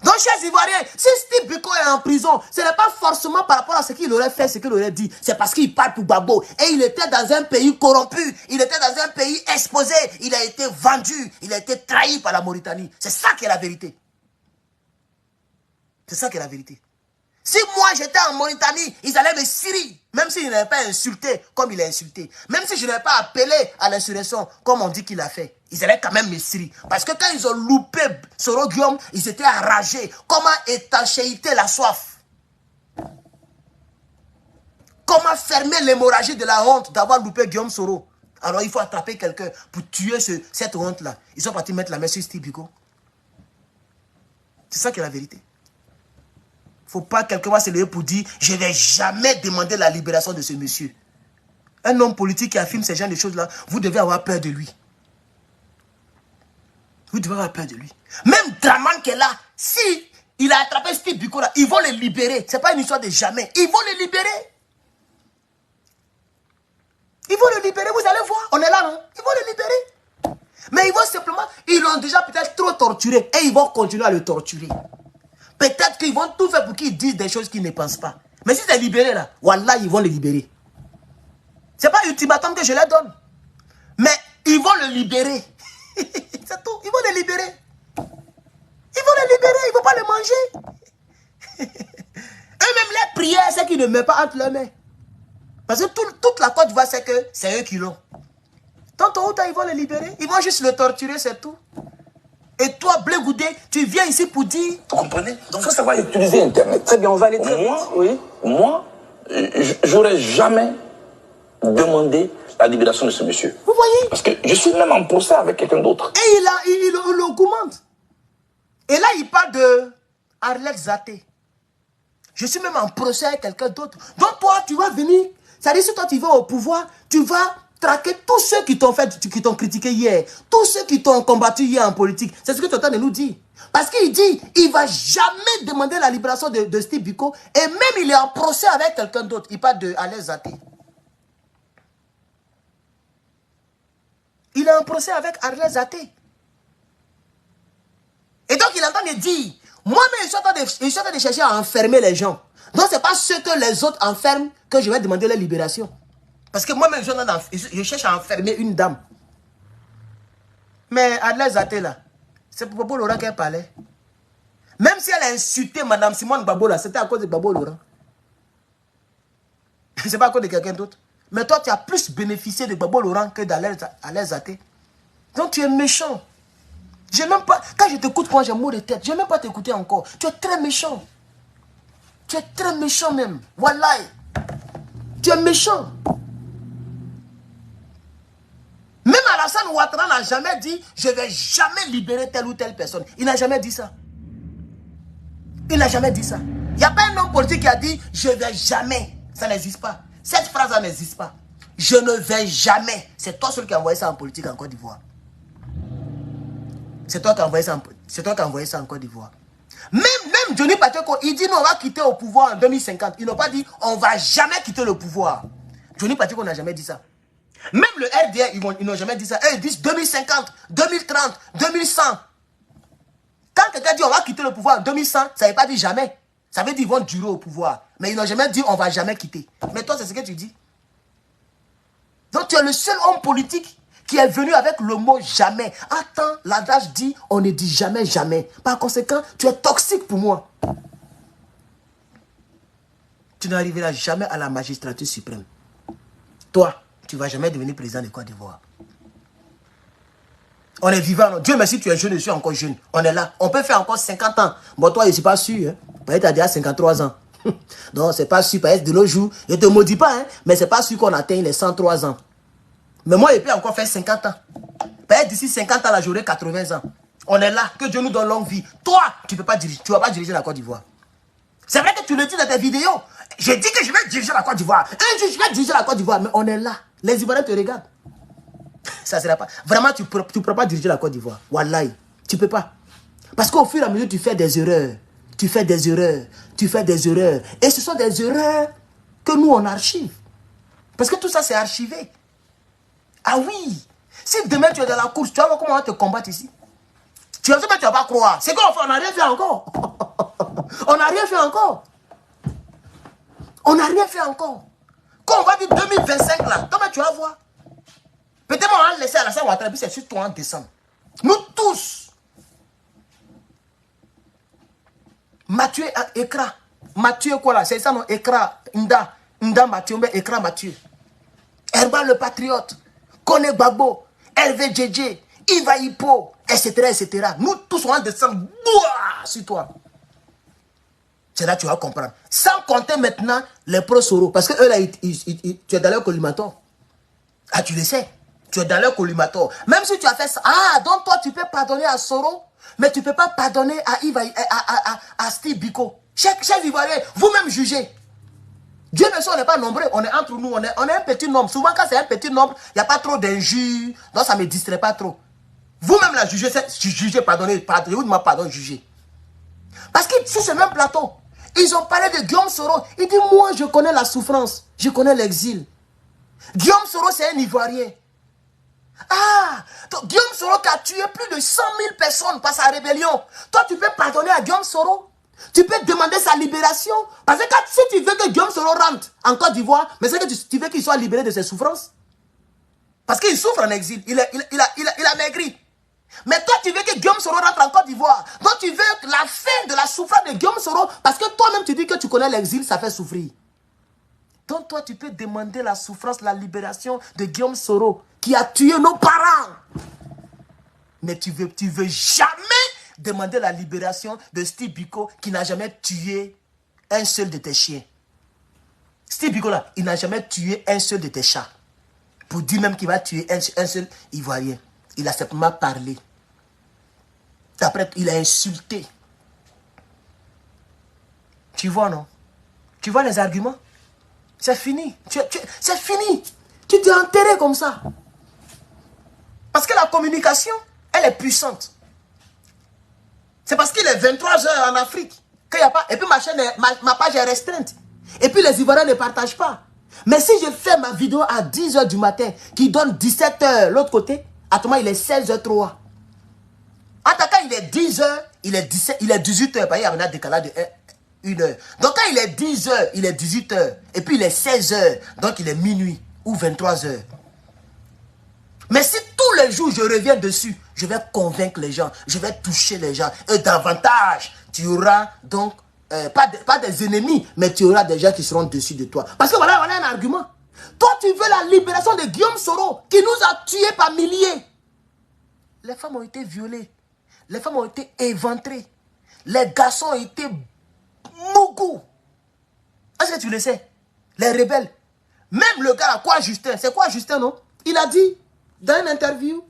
S1: Donc, chers Ivoiriens, si Steve Biko est en prison, ce n'est pas forcément par rapport à ce qu'il aurait fait, ce qu'il aurait dit. C'est parce qu'il parle pour Gbagbo. Et il était dans un pays corrompu. Il était dans un pays exposé. Il a été vendu. Il a été trahi par la Mauritanie. C'est ça qui est la vérité. C'est ça qui est la vérité. Si moi j'étais en Mauritanie, ils allaient me cirer, même s'ils n'avaient pas insulté comme il a insulté, même si je n'avais pas appelé à l'insurrection comme on dit qu'il a fait, ils allaient quand même me cirer. Parce que quand ils ont loupé Soro Guillaume, ils étaient enragés. Comment étanchéiter la soif? Comment fermer l'hémorragie de la honte d'avoir loupé Guillaume Soro? Alors il faut attraper quelqu'un pour tuer cette honte-là. Ils sont partis mettre la main sur Steve Biko. C'est ça qui est la vérité. Il ne faut pas quelqu'un va se lever pour dire je ne vais jamais demander la libération de ce monsieur. Un homme politique qui affirme ce genre de choses-là, vous devez avoir peur de lui. Vous devez avoir peur de lui. Même Draman qui est là, si il a attrapé Steve Biko là, ils vont le libérer. Ce n'est pas une histoire de jamais. Ils vont le libérer. Ils vont le libérer, vous allez voir. On est là, non? Ils vont le libérer. Mais ils vont simplement, ils l'ont déjà peut-être trop torturé et ils vont continuer à le torturer. Peut-être qu'ils vont tout faire pour qu'ils disent des choses qu'ils ne pensent pas. Mais si c'est libéré là, voilà, ils vont le libérer. Ce n'est pas ultimatum que je leur donne. Mais ils vont le libérer. C'est tout. Ils vont le libérer. Ils vont le libérer. Ils ne vont pas le manger. Eux-mêmes, les prières, c'est qu'ils ne mettent pas entre leurs mains. Parce que toute la Côte d'Ivoire, c'est que c'est eux qui l'ont. Tantôt ou tard, ils vont le libérer. Ils vont juste le torturer, c'est tout. Et toi, Blé Goudé, tu viens ici pour dire...
S2: Vous comprenez? Donc, il faut savoir utiliser Internet.
S3: Très bien, on va aller très vite.
S2: Moi, j'aurais jamais demandé la libération de ce monsieur.
S1: Vous voyez?
S2: Parce que je suis même en procès avec quelqu'un d'autre.
S1: Et il le commande. Et là, il parle de Arlette Zaté. Je suis même en procès avec quelqu'un d'autre. Donc toi, tu vas venir... C'est-à-dire, si toi, tu vas au pouvoir, tu vas... traquer tous ceux qui t'ont critiqué hier, tous ceux qui t'ont combattu hier en politique. C'est ce que tu es en train de nous dire. Parce qu'il dit, il ne va jamais demander la libération de Steve Biko, et même il est en procès avec quelqu'un d'autre. Il parle de Arlette Zaté. Il est en procès avec Arlette Zaté. Et donc il est en train de dire, moi-même, je suis en train de chercher à enfermer les gens. Donc ce n'est pas ceux que les autres enferment que je vais demander la libération. Parce que moi-même, je cherche à enfermer une dame. Mais Arlette Zaté, là, c'est pour Gbagbo Laurent qu'elle parlait. Même si elle a insulté Mme Simone Gbagbo, là, c'était à cause de Gbagbo Laurent. C'est pas à cause de quelqu'un d'autre. Mais toi, tu as plus bénéficié de Gbagbo Laurent que d'Arlette Zaté. Donc, tu es méchant. Même pas, quand je t'écoute, quand j'ai mot de tête, je n'ai même pas t'écouter encore. Tu es très méchant. Tu es très méchant même. Voilà. Tu es méchant. Même Alassane Ouattara n'a jamais dit « Je ne vais jamais libérer telle ou telle personne ». Il n'a jamais dit ça. Il n'a jamais dit ça. Il n'y a pas un homme politique qui a dit « Je ne vais jamais ». Ça n'existe pas. Cette phrase-là n'existe pas. « Je ne vais jamais ». C'est toi seul qui a envoyé ça en politique en Côte d'Ivoire. C'est toi qui as envoyé ça en Côte d'Ivoire. Même Johnny Pacheco, il dit « Non, on va quitter au pouvoir en 2050 ». Ils n'ont pas dit « On ne va jamais quitter le pouvoir ». Johnny Pacheco n'a jamais dit ça. Même le RDR, ils n'ont jamais dit ça. Eux, ils disent 2050, 2030, 2100. Quand quelqu'un dit on va quitter le pouvoir en 2100, ça ne veut pas dire jamais. Ça veut dire qu'ils vont durer au pouvoir. Mais ils n'ont jamais dit on ne va jamais quitter. Mais toi, c'est ce que tu dis. Donc tu es le seul homme politique qui est venu avec le mot jamais. Attends, l'adage dit on ne dit jamais, jamais. Par conséquent, tu es toxique pour moi. Tu n'arriveras jamais à la magistrature suprême. Toi, tu ne vas jamais devenir président de Côte d'Ivoire. On est vivant. Dieu merci, tu es jeune, je suis encore jeune. On est là. On peut faire encore 50 ans. Bon, toi, je ne suis pas sûr. Hein. Peut-être que tu as déjà 53 ans. Donc, ce n'est pas sûr. Peut-être de nos jours, je ne te maudis pas, hein, mais ce n'est pas sûr qu'on atteigne les 103 ans. Mais moi, je peux encore faire 50 ans. Peut-être d'ici 50 ans, là, j'aurai 80 ans. On est là. Que Dieu nous donne longue vie. Toi, tu ne peux pas diriger. Tu ne vas pas diriger la Côte d'Ivoire. C'est vrai que tu le dis dans tes vidéos. J'ai dit que je vais diriger la Côte d'Ivoire. Un jour, je vais diriger la Côte d'Ivoire. Mais on est là. Les Ivoiriens te regardent. Ça ne sera pas. Vraiment, tu ne pourras pas diriger la Côte d'Ivoire. Wallahi. Tu ne peux pas. Parce qu'au fur et à mesure, tu fais des erreurs. tu fais des erreurs, tu fais des erreurs. Et ce sont des erreurs que nous, on archive. Parce que tout ça, c'est archivé. Ah oui. Si demain, tu es dans la course, tu vas voir comment on va te combattre ici. Tu vas pas croire. C'est quoi on fait? On n'a rien fait encore. On n'a rien fait encore. On n'a rien fait encore. Quand on va dire 2025 là, comment tu vas voir? Peut-être on va laisser à la salle Ouattara, puis c'est sur toi en décembre. Nous tous. Mathieu Ekra. Mathieu quoi là? C'est ça non? Ekra. Nda Mathieu, mais Ekra Mathieu. Herbal le patriote. Kone Gbagbo. Hervé JJ. Iva Hippo. Etc. etc. Nous tous on va descendre. Bouah, sur toi. C'est là que tu vas comprendre. Sans compter maintenant les pro-Soro. Parce que eux là, tu es dans leur collimateur. Ah, tu le sais. Tu es dans leur collimateur. Même si tu as fait ça. Ah, donc toi, tu peux pardonner à Soro, mais tu ne peux pas pardonner à Steve Biko. Chef Ivoirien, vous-même jugez. Dieu merci, on n'est pas nombreux. On est entre nous. On est un petit nombre. Souvent, quand c'est un petit nombre, il n'y a pas trop d'injures. Donc, ça ne me distrait pas trop. Vous-même, là, jugez, pardonnez. Vous ne pardon, jugez. Parce que sur ce même plateau, ils ont parlé de Guillaume Soro. Il dit, moi, je connais la souffrance. Je connais l'exil. Guillaume Soro, c'est un Ivoirien. Ah, donc Guillaume Soro qui a tué plus de 100 000 personnes par sa rébellion. Toi, tu peux pardonner à Guillaume Soro. Tu peux demander sa libération. Parce que si tu veux que Guillaume Soro rentre en Côte d'Ivoire, mais c'est que tu veux qu'il soit libéré de ses souffrances. Parce qu'il souffre en exil. Il a maigri. Mais toi, tu veux que Guillaume Soro rentre en Côte d'Ivoire. Donc, tu veux la fin de la souffrance de Guillaume Soro. Parce que toi-même, tu dis que tu connais l'exil, ça fait souffrir. Donc, toi, tu peux demander la souffrance, la libération de Guillaume Soro, qui a tué nos parents. Mais tu veux jamais demander la libération de Steve Biko, qui n'a jamais tué un seul de tes chiens. Steve Biko, là, il n'a jamais tué un seul de tes chats. Pour dire même qu'il va tuer un seul Ivoirien. Il a simplement parlé. Après, il a insulté. Tu vois, non? Tu vois les arguments? C'est fini. C'est fini. Tu t'es enterré comme ça. Parce que la communication, elle est puissante. C'est parce qu'il est 23 h en Afrique qu'il n'y a pas... Et puis ma page est restreinte. Et puis les Ivoiriens ne partagent pas. Mais si je fais ma vidéo à 10 h du matin, qui donne 17 h l'autre côté, à tout moment, il est 16 h 03. En tout cas, il est 10 h, il est 18 h. Il y a un décalage de 1 heure. Donc quand il est 10 h, il est 18 h. Et puis il est 16 h. Donc il est minuit ou 23 h. Mais si tous les jours je reviens dessus, je vais convaincre les gens, je vais toucher les gens. Et davantage, tu auras donc, pas des ennemis, mais tu auras des gens qui seront dessus de toi. Parce que voilà un argument. Toi, tu veux la libération de Guillaume Soro, qui nous a tués par milliers. Les femmes ont été violées. Les femmes ont été éventrées. Les garçons ont été mougous. Est-ce que tu le sais? Les rebelles. Même le gars, quoi Justin? C'est quoi Justin, non? Il a dit, dans une interview,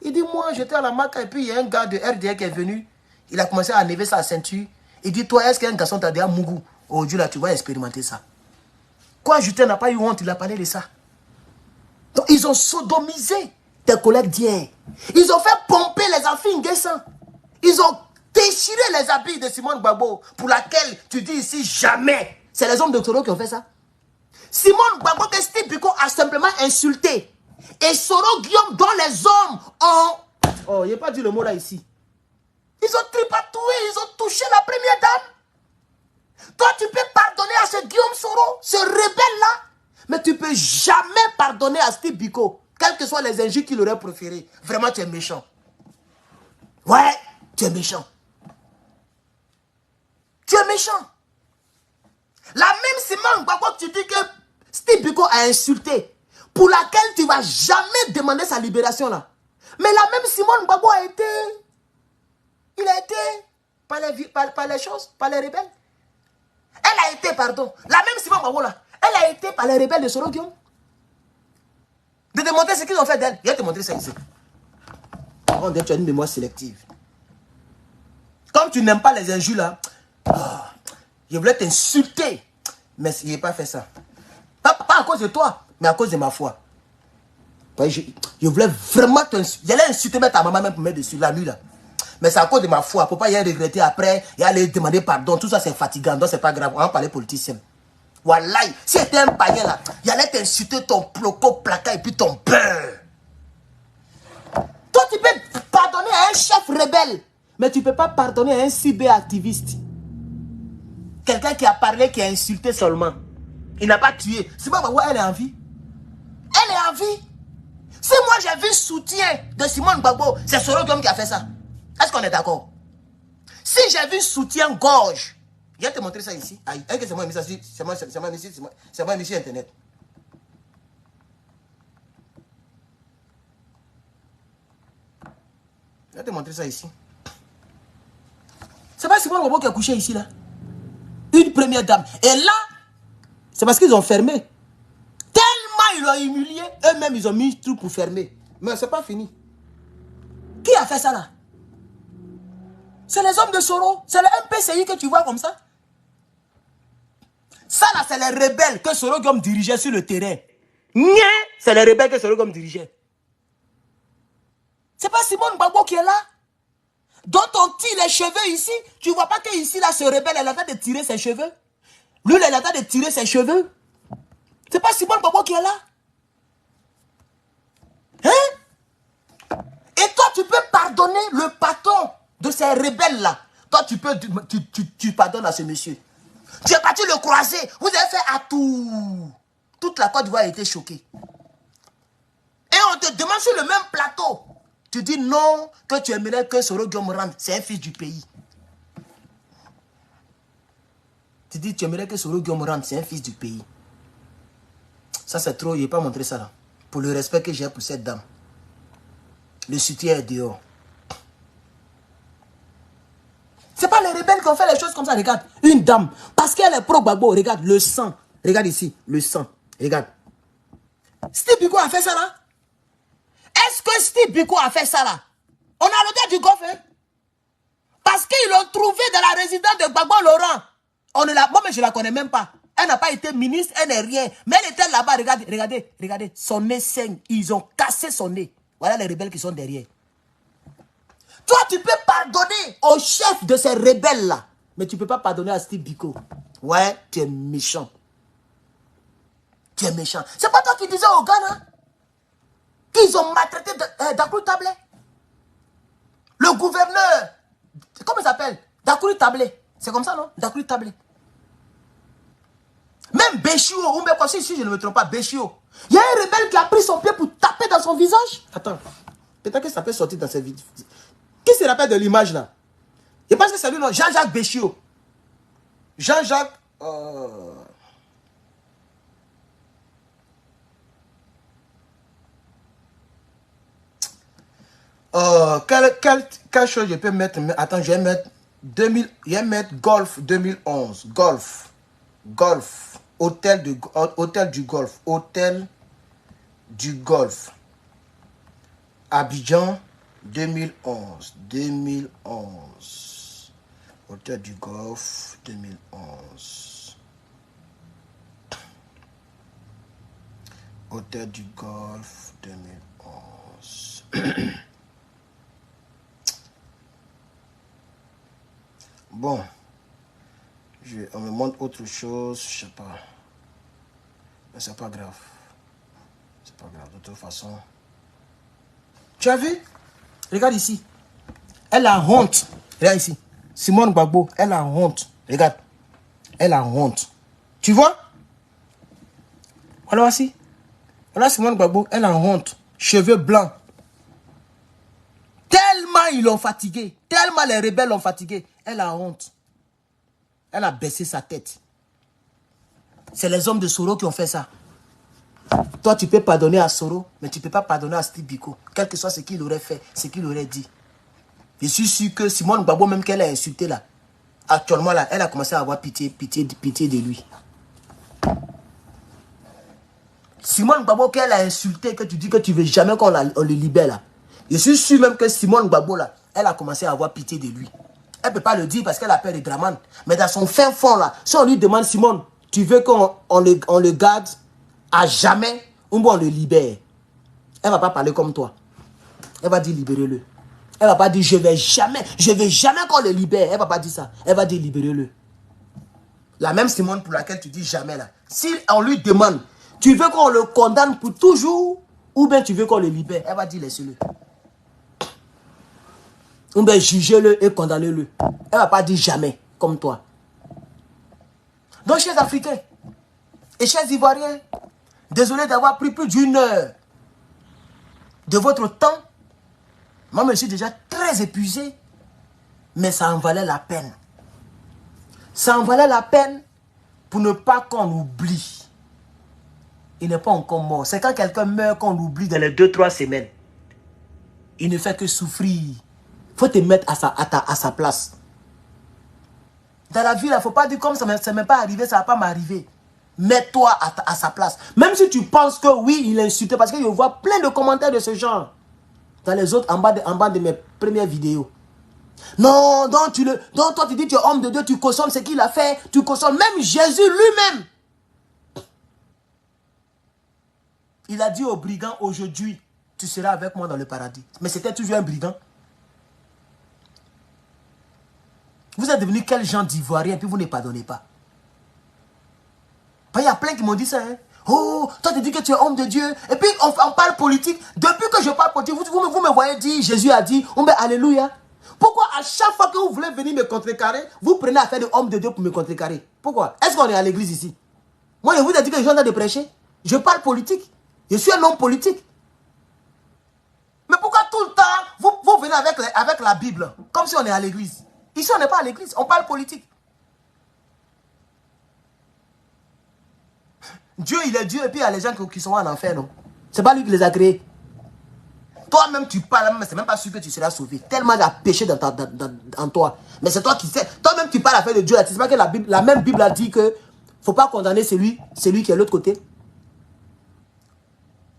S1: il dit, moi, j'étais à la Maca et puis il y a un gars de RDA qui est venu. Il a commencé à enlever sa ceinture. Il dit, toi, est-ce qu'un garçon t'a dit à Mougou? Aujourd'hui, là, tu vas expérimenter ça. Quoi, Justin n'a pas eu honte, il a parlé de ça. Donc, ils ont sodomisé tes collègues d'hier. Ils ont fait pomper les affaires Nguessan. Ils ont déchiré les habits de Simone Gbagbo, pour laquelle tu dis ici jamais. C'est les hommes de Soro qui ont fait ça. Simone Gbagbo, que Steve Biko a simplement insulté. Et Soro Guillaume, dont les hommes ont... Oh, il n'a pas dit le mot là ici. Ils ont tripatoué, ils ont touché la première dame. Toi, tu peux pardonner à ce Guillaume Soro, ce rebelle-là, mais tu ne peux jamais pardonner à Steve Biko, quelles que soient les injures qu'il aurait préférées. Vraiment, tu es méchant. Ouais, tu es méchant. Tu es méchant. La même Simone Gbagbo que tu dis que Steve Biko a insulté, pour laquelle tu ne vas jamais demander sa libération là. Mais la même Simone Gbagbo a été... Il a été par les choses, par les rebelles. Elle a été, pardon, la même Simone Gbagbo là, elle a été par les rebelles de Soro Guillaume. De démontrer ce qu'ils ont fait d'elle. Il a te montré ça ici. On dit que tu as une mémoire sélective. Comme tu n'aimes pas les injures là, je voulais t'insulter. Mais je n'ai pas fait ça. Pas à cause de toi, mais à cause de ma foi. Je voulais vraiment t'insulter. J'allais insulter même ta maman même pour mettre dessus la nuit là. Mais c'est à cause de ma foi. Pour pas y aller regretter après, y aller demander pardon. Tout ça, c'est fatigant. Donc, c'est pas grave. On va parler politicien. Wallahi, si c'était un païen là, il allait t'insulter ton ploco, placard et puis ton beurre. Toi, tu peux pardonner à un chef rebelle, mais tu ne peux pas pardonner à un cyberactiviste. Quelqu'un qui a parlé, qui a insulté seulement. Il n'a pas tué. C'est pas pourquoi elle est en vie. Elle est en vie. Si moi j'ai vu soutien de Simone Gbagbo, c'est Soro Guillaume qui a fait ça. Est-ce qu'on est d'accord? Si j'ai vu soutien gorge, je vais te montrer ça ici. C'est moi émission internet. Je vais te montrer ça ici. C'est pas Simone Gbagbo qui a couché ici là. Une première dame. Et là, c'est parce qu'ils ont fermé. Tellement ils l'ont humilié, eux-mêmes ils ont mis tout pour fermer. Mais c'est pas fini. Qui a fait ça là? C'est les hommes de Soro. C'est le MPCI que tu vois comme ça. Ça là, c'est les rebelles que Soro Guillaume dirigeait sur le terrain. C'est les rebelles que Soro Guillaume dirigeait. C'est pas Simone Gbagbo qui est là. Dont on tire les cheveux ici. Tu vois pas que ici là, ce rebelle, elle est en train de tirer ses cheveux. Lui, elle est en train de tirer ses cheveux. C'est pas Simone Gbagbo qui est là. Hein? Et toi, tu peux pardonner le patron de ces rebelles-là. Toi, tu pardonnes à ce monsieur. Tu es parti le croiser. Vous avez fait à tout. Toute la Côte d'Ivoire a été choquée. Et on te demande sur le même plateau. Tu dis non, que tu aimerais que Soro Guillaume rentre. C'est un fils du pays. Tu dis tu aimerais que Soro Guillaume rentre. C'est un fils du pays. Ça, c'est trop. Je n'ai pas montré ça là. Pour le respect que j'ai pour cette dame. Le soutien est dehors. C'est pas les rebelles qui ont fait les choses comme ça. Regarde, une dame. Parce qu'elle est pro-Gbagbo. Regarde, le sang. Regarde ici, le sang. Regarde. Steve Biko a fait ça là? Est-ce que Steve Biko a fait ça là? On a l'auteur du Golfe, hein? Parce qu'ils l'ont trouvé dans la résidence de Gbagbo Laurent. Moi, mais je ne la connais même pas. Elle n'a pas été ministre, elle n'est rien. Mais elle était là-bas, regardez. Son nez saigne. Ils ont cassé son nez. Voilà les rebelles qui sont derrière. Toi, tu peux pardonner au chef de ces rebelles-là. Mais tu ne peux pas pardonner à Steve Biko. Ouais, tu es méchant. Tu es méchant. C'est pas toi qui disais au Ghana qu'ils ont maltraité Dakouri Tablé. Le gouverneur, comment il s'appelle? Dakouri Tablé. C'est comme ça, non? Dakouri Tablé. Même Béchio, ou même si je ne me trompe pas, Béchio. Il y a un rebelle qui a pris son pied pour taper dans son visage. Attends, peut-être que ça peut sortir dans cette vidéo. Qui se rappelle de l'image là? Je pense que c'est lui, non? Jean-Jacques Béchio. Jean-Jacques... quelle chose je peux mettre? Attends, je vais mettre 2000, je vais mettre Golf 2011. Golf. Hôtel du Golf. Hôtel du Golf. Abidjan 2011. Hôtel du Golf 2011. Hôtel du Golf 2011. Bon, on me montre autre chose, je sais pas. Mais c'est pas grave. C'est pas grave, de toute façon. Tu as vu? Regarde ici. Elle a honte. Regarde ici. Simone Gbagbo, elle a honte. Regarde. Elle a honte. Tu vois? Voilà voici. Voilà Simone Gbagbo, elle a honte. Cheveux blancs. Tellement ils l'ont fatigué. Tellement les rebelles l'ont fatigué. Elle a honte. Elle a baissé sa tête. C'est les hommes de Soro qui ont fait ça. Toi, tu peux pardonner à Soro, mais tu ne peux pas pardonner à Steve Biko. Quel que soit ce qu'il aurait fait, ce qu'il aurait dit. Je suis sûr que Simone Gbagbo, même qu'elle a insulté là, actuellement là, elle a commencé à avoir pitié de lui. Simone Gbagbo, qu'elle a insulté, que tu dis que tu ne veux jamais qu'on le libère là. Je suis sûr même que Simone Gbagbo là, elle a commencé à avoir pitié de lui. Elle ne peut pas le dire parce qu'elle a peur de Draman. Mais dans son fin fond là, si on lui demande, Simone, tu veux qu'on le garde à jamais ou on le libère? Elle ne va pas parler comme toi. Elle va dire libérez-le. Elle ne va pas dire je vais jamais qu'on le libère. Elle ne va pas dire ça. Elle va dire libérez-le. La même Simone pour laquelle tu dis jamais là. Si on lui demande, tu veux qu'on le condamne pour toujours ou bien tu veux qu'on le libère, elle va dire laissez-le. Ou bien jugez-le et condamnez-le. Elle ne va pas dire jamais, comme toi. Donc, chers Africains et chers Ivoiriens, désolé d'avoir pris plus d'une heure de votre temps. Moi, je suis déjà très épuisé, mais ça en valait la peine. Ça en valait la peine pour ne pas qu'on oublie. Il n'est pas encore mort. C'est quand quelqu'un meurt qu'on l'oublie dans les 2-3 semaines. Il ne fait que souffrir. Il faut te mettre à sa place. Dans la vie, il ne faut pas dire comme ça ne m'est pas arrivé, ça ne va pas m'arriver. Mets-toi à sa place. Même si tu penses que oui, il est insulté, parce que je vois plein de commentaires de ce genre. Dans les autres, en bas de mes premières vidéos. Non, donc toi tu dis tu es homme de Dieu, tu cautionnes ce qu'il a fait, tu cautionnes même Jésus lui-même. Il a dit aux brigands, aujourd'hui, tu seras avec moi dans le paradis. Mais c'était toujours un brigand. Vous êtes devenus quel genre d'Ivoirien, puis vous ne pardonnez pas. Il y a plein qui m'ont dit ça. Hein. Oh, toi tu dis que tu es homme de Dieu. Et puis on parle politique. Depuis que je parle politique, vous me voyez dire, Jésus a dit, on met alléluia. Pourquoi à chaque fois que vous voulez venir me contrecarrer, vous prenez affaire de homme de Dieu pour me contrecarrer? Pourquoi? Est-ce qu'on est à l'église ici? Moi, je vous ai dit que je suis en train de prêcher. Je parle politique. Je suis un homme politique. Mais pourquoi tout le temps, vous venez avec la Bible, comme si on est à l'église? Ici, on n'est pas à l'église, on parle politique. Dieu, il est Dieu, et puis il y a les gens qui sont en enfer, non? C'est pas lui qui les a créés. Toi-même, tu parles, mais c'est même pas sûr que tu seras sauvé. Tellement il y a péché en toi. Mais c'est toi qui sais. Toi-même, tu parles à faire de Dieu. C'est pas que la même Bible a dit que ne faut pas condamner celui qui est de l'autre côté.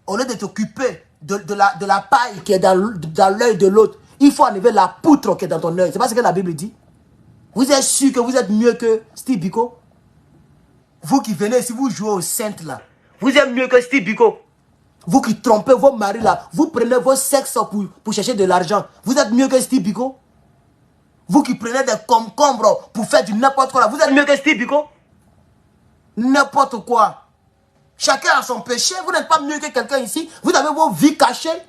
S1: Au lieu de t'occuper de la paille qui est dans l'œil de l'autre, il faut enlever la poutre qui est dans ton œil. C'est pas ce que la Bible dit. Vous êtes sûr que vous êtes mieux que Steve Biko? Vous qui venez ici, vous jouez aux saintes là. Vous êtes mieux que Steve Biko. Vous qui trompez vos maris là, vous prenez vos sexes pour chercher de l'argent. Vous êtes mieux que Steve Biko. Vous qui prenez des concombres pour faire du n'importe quoi là, vous êtes mieux que Steve Biko. N'importe quoi. Chacun a son péché. Vous n'êtes pas mieux que quelqu'un ici. Vous avez vos vies cachées.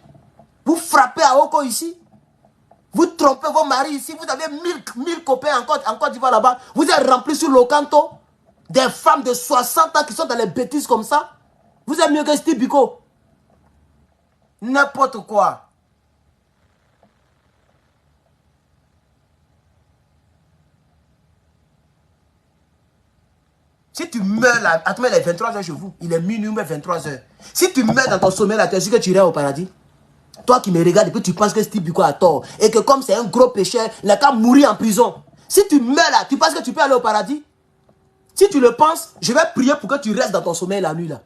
S1: Vous frappez à Oko ici. Vous trompez vos maris ici. Vous avez 1000 copains en Côte d'Ivoire là-bas. Vous êtes remplis sur le canton. Des femmes de 60 ans qui sont dans les bêtises comme ça. Vous êtes mieux que Steve Biko. N'importe quoi. Si tu meurs là, attends, il est 23h chez vous. Il est minuit ou 23h. Si tu meurs dans ton sommeil là, tu es sûr que tu iras au paradis? Toi qui me regardes et que tu penses que Steve Biko a tort. Et que comme c'est un gros pécheur, il n'a qu'à mourir en prison. Si tu meurs là, tu penses que tu peux aller au paradis? Si tu le penses, je vais prier pour que tu restes dans ton sommeil la nuit là.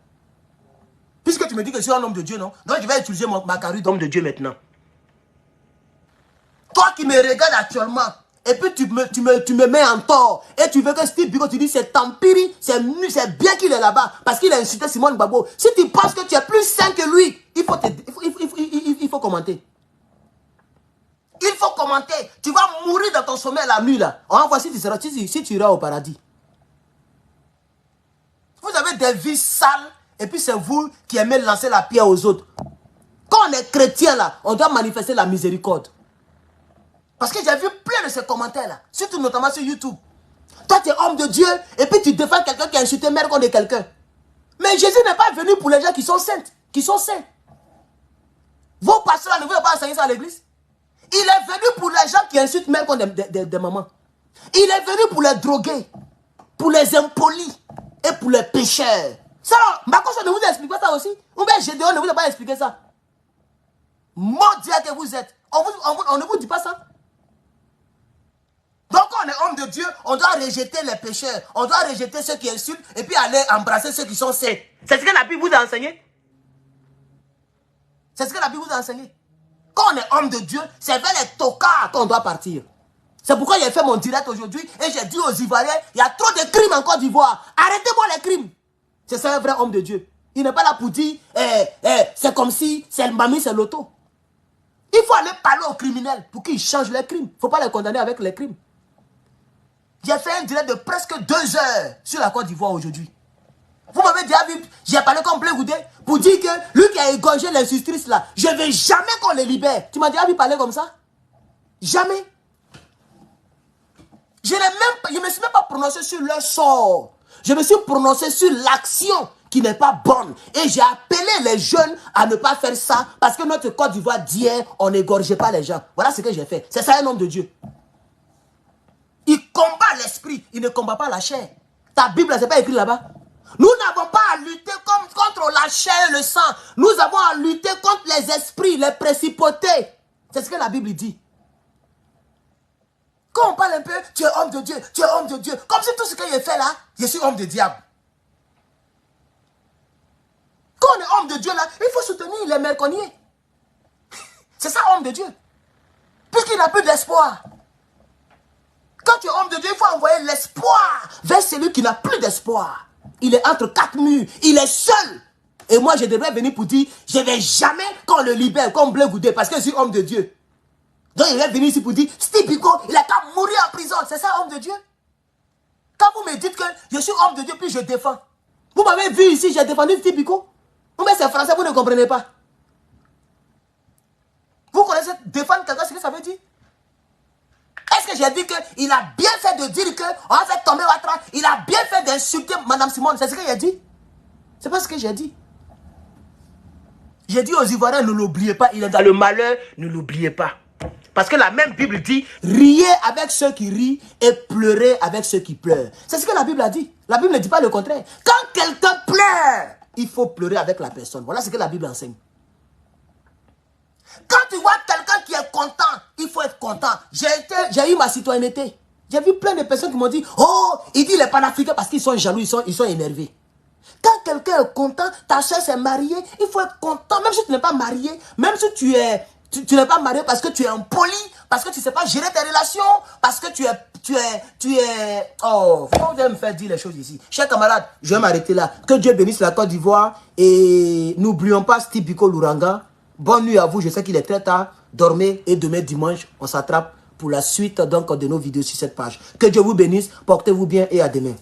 S1: Puisque tu me dis que je suis un homme de Dieu, non? Donc je vais utiliser ma carrure d'homme de Dieu maintenant. Toi qui me regardes actuellement, et puis tu me mets en tort, et tu veux que Steve Biko, tu dis c'est Tampiri, c'est bien qu'il est là-bas, parce qu'il a insulté Simone Gbagbo. Si tu penses que tu es plus sain que lui, il faut commenter. Il faut commenter. Tu vas mourir dans ton sommeil la nuit là. On va voir si tu iras au paradis. Vous avez des vies sales, et puis c'est vous qui aimez lancer la pierre aux autres. Quand on est chrétien là, on doit manifester la miséricorde. Parce que j'ai vu plein de ces commentaires là, surtout notamment sur YouTube. Toi tu es homme de Dieu, et puis tu défends quelqu'un qui a insulté mère contre quelqu'un. Mais Jésus n'est pas venu pour les gens qui sont saints, qui sont saints. Vos pasteurs ne vous ont pas enseigné ça à l'église. Il est venu pour les gens qui insultent mère contre des mamans. Il est venu pour les drogués, pour les impolis et pour les pécheurs. Ça, Makoso ne vous explique pas ça aussi? Ou bien Gédéon ne vous a pas expliqué ça? Maudit que vous êtes. On ne vous dit pas ça? Donc quand on est homme de Dieu, on doit rejeter les pécheurs. On doit rejeter ceux qui insultent et puis aller embrasser ceux qui sont saints. C'est ce que la Bible vous a enseigné? C'est ce que la Bible vous a enseigné? Quand on est homme de Dieu, c'est vers les tocards qu'on doit partir. C'est pourquoi j'ai fait mon direct aujourd'hui et j'ai dit aux Ivoiriens, il y a trop de crimes en Côte d'Ivoire. Arrêtez-moi les crimes. C'est ça un vrai homme de Dieu. Il n'est pas là pour dire, c'est comme si, c'est le mamie, c'est l'auto. Il faut aller parler aux criminels pour qu'ils changent les crimes. Il ne faut pas les condamner avec les crimes. J'ai fait un direct de presque 2 heures sur la Côte d'Ivoire aujourd'hui. Vous m'avez déjà vu, j'ai parlé comme Blé Goudé pour dire que lui qui a égorgé l'injustice là, je ne vais jamais qu'on les libère. Tu m'as déjà vu parler comme ça? Jamais. Je ne me suis même pas prononcé sur leur sort. Je me suis prononcé sur l'action qui n'est pas bonne. Et j'ai appelé les jeunes à ne pas faire ça parce que notre Côte d'Ivoire d'hier, on n'égorgeait pas les gens. Voilà ce que j'ai fait. C'est ça un homme de Dieu. Il combat l'esprit, il ne combat pas la chair. Ta Bible, c'est pas écrit là-bas. Nous n'avons pas à lutter contre la chair et le sang. Nous avons à lutter contre les esprits, les principautés. C'est ce que la Bible dit. Quand on parle un peu, tu es homme de Dieu, tu es homme de Dieu. Comme si tout ce que j'ai fait là, je suis homme de diable. Quand on est homme de Dieu là, il faut soutenir les merconniers. C'est ça homme de Dieu. Puisqu'il n'a plus d'espoir. Quand tu es homme de Dieu, il faut envoyer l'espoir vers celui qui n'a plus d'espoir. Il est entre 4 murs, il est seul. Et moi, je devrais venir pour dire, je ne vais jamais qu'on le libère comme Blé Goudé parce que je suis homme de Dieu. Donc il est venu ici pour dire, Steve Biko, il a qu'à mourir en prison. C'est ça, homme de Dieu? Quand vous me dites que je suis homme de Dieu, puis je défends. Vous m'avez vu ici, j'ai défendu Steve Biko. Mais c'est français, vous ne comprenez pas. Vous connaissez défendre quelqu'un, ce que ça veut dire? Est-ce que j'ai dit qu'il a bien fait de dire qu'on a fait tomber Ouattara? Il a bien fait d'insulter Mme Simone. C'est ce que j'ai dit? C'est pas ce que j'ai dit. J'ai dit aux Ivoiriens, ne l'oubliez pas. Il est dans le malheur, ne l'oubliez pas. Parce que la même Bible dit, riez avec ceux qui rient et pleurez avec ceux qui pleurent. C'est ce que la Bible a dit. La Bible ne dit pas le contraire. Quand quelqu'un pleure, il faut pleurer avec la personne. Voilà ce que la Bible enseigne. Quand tu vois quelqu'un qui est content, il faut être content. J'ai eu ma citoyenneté. J'ai vu plein de personnes qui m'ont dit, oh, il dit les panafricains parce qu'ils sont jaloux, ils sont énervés. Quand quelqu'un est content, ta soeur s'est mariée, il faut être content. Même si tu n'es pas marié, même si tu n'es pas marié parce que tu es impoli, parce que tu ne sais pas gérer tes relations, parce que tu es... Oh, vous allez me faire dire les choses ici. Chers camarades, je vais m'arrêter là. Que Dieu bénisse la Côte d'Ivoire et n'oublions pas Steve Biko Luranga. Bonne nuit à vous, je sais qu'il est très tard. Dormez et demain dimanche, on s'attrape pour la suite donc de nos vidéos sur cette page. Que Dieu vous bénisse, portez-vous bien et à demain.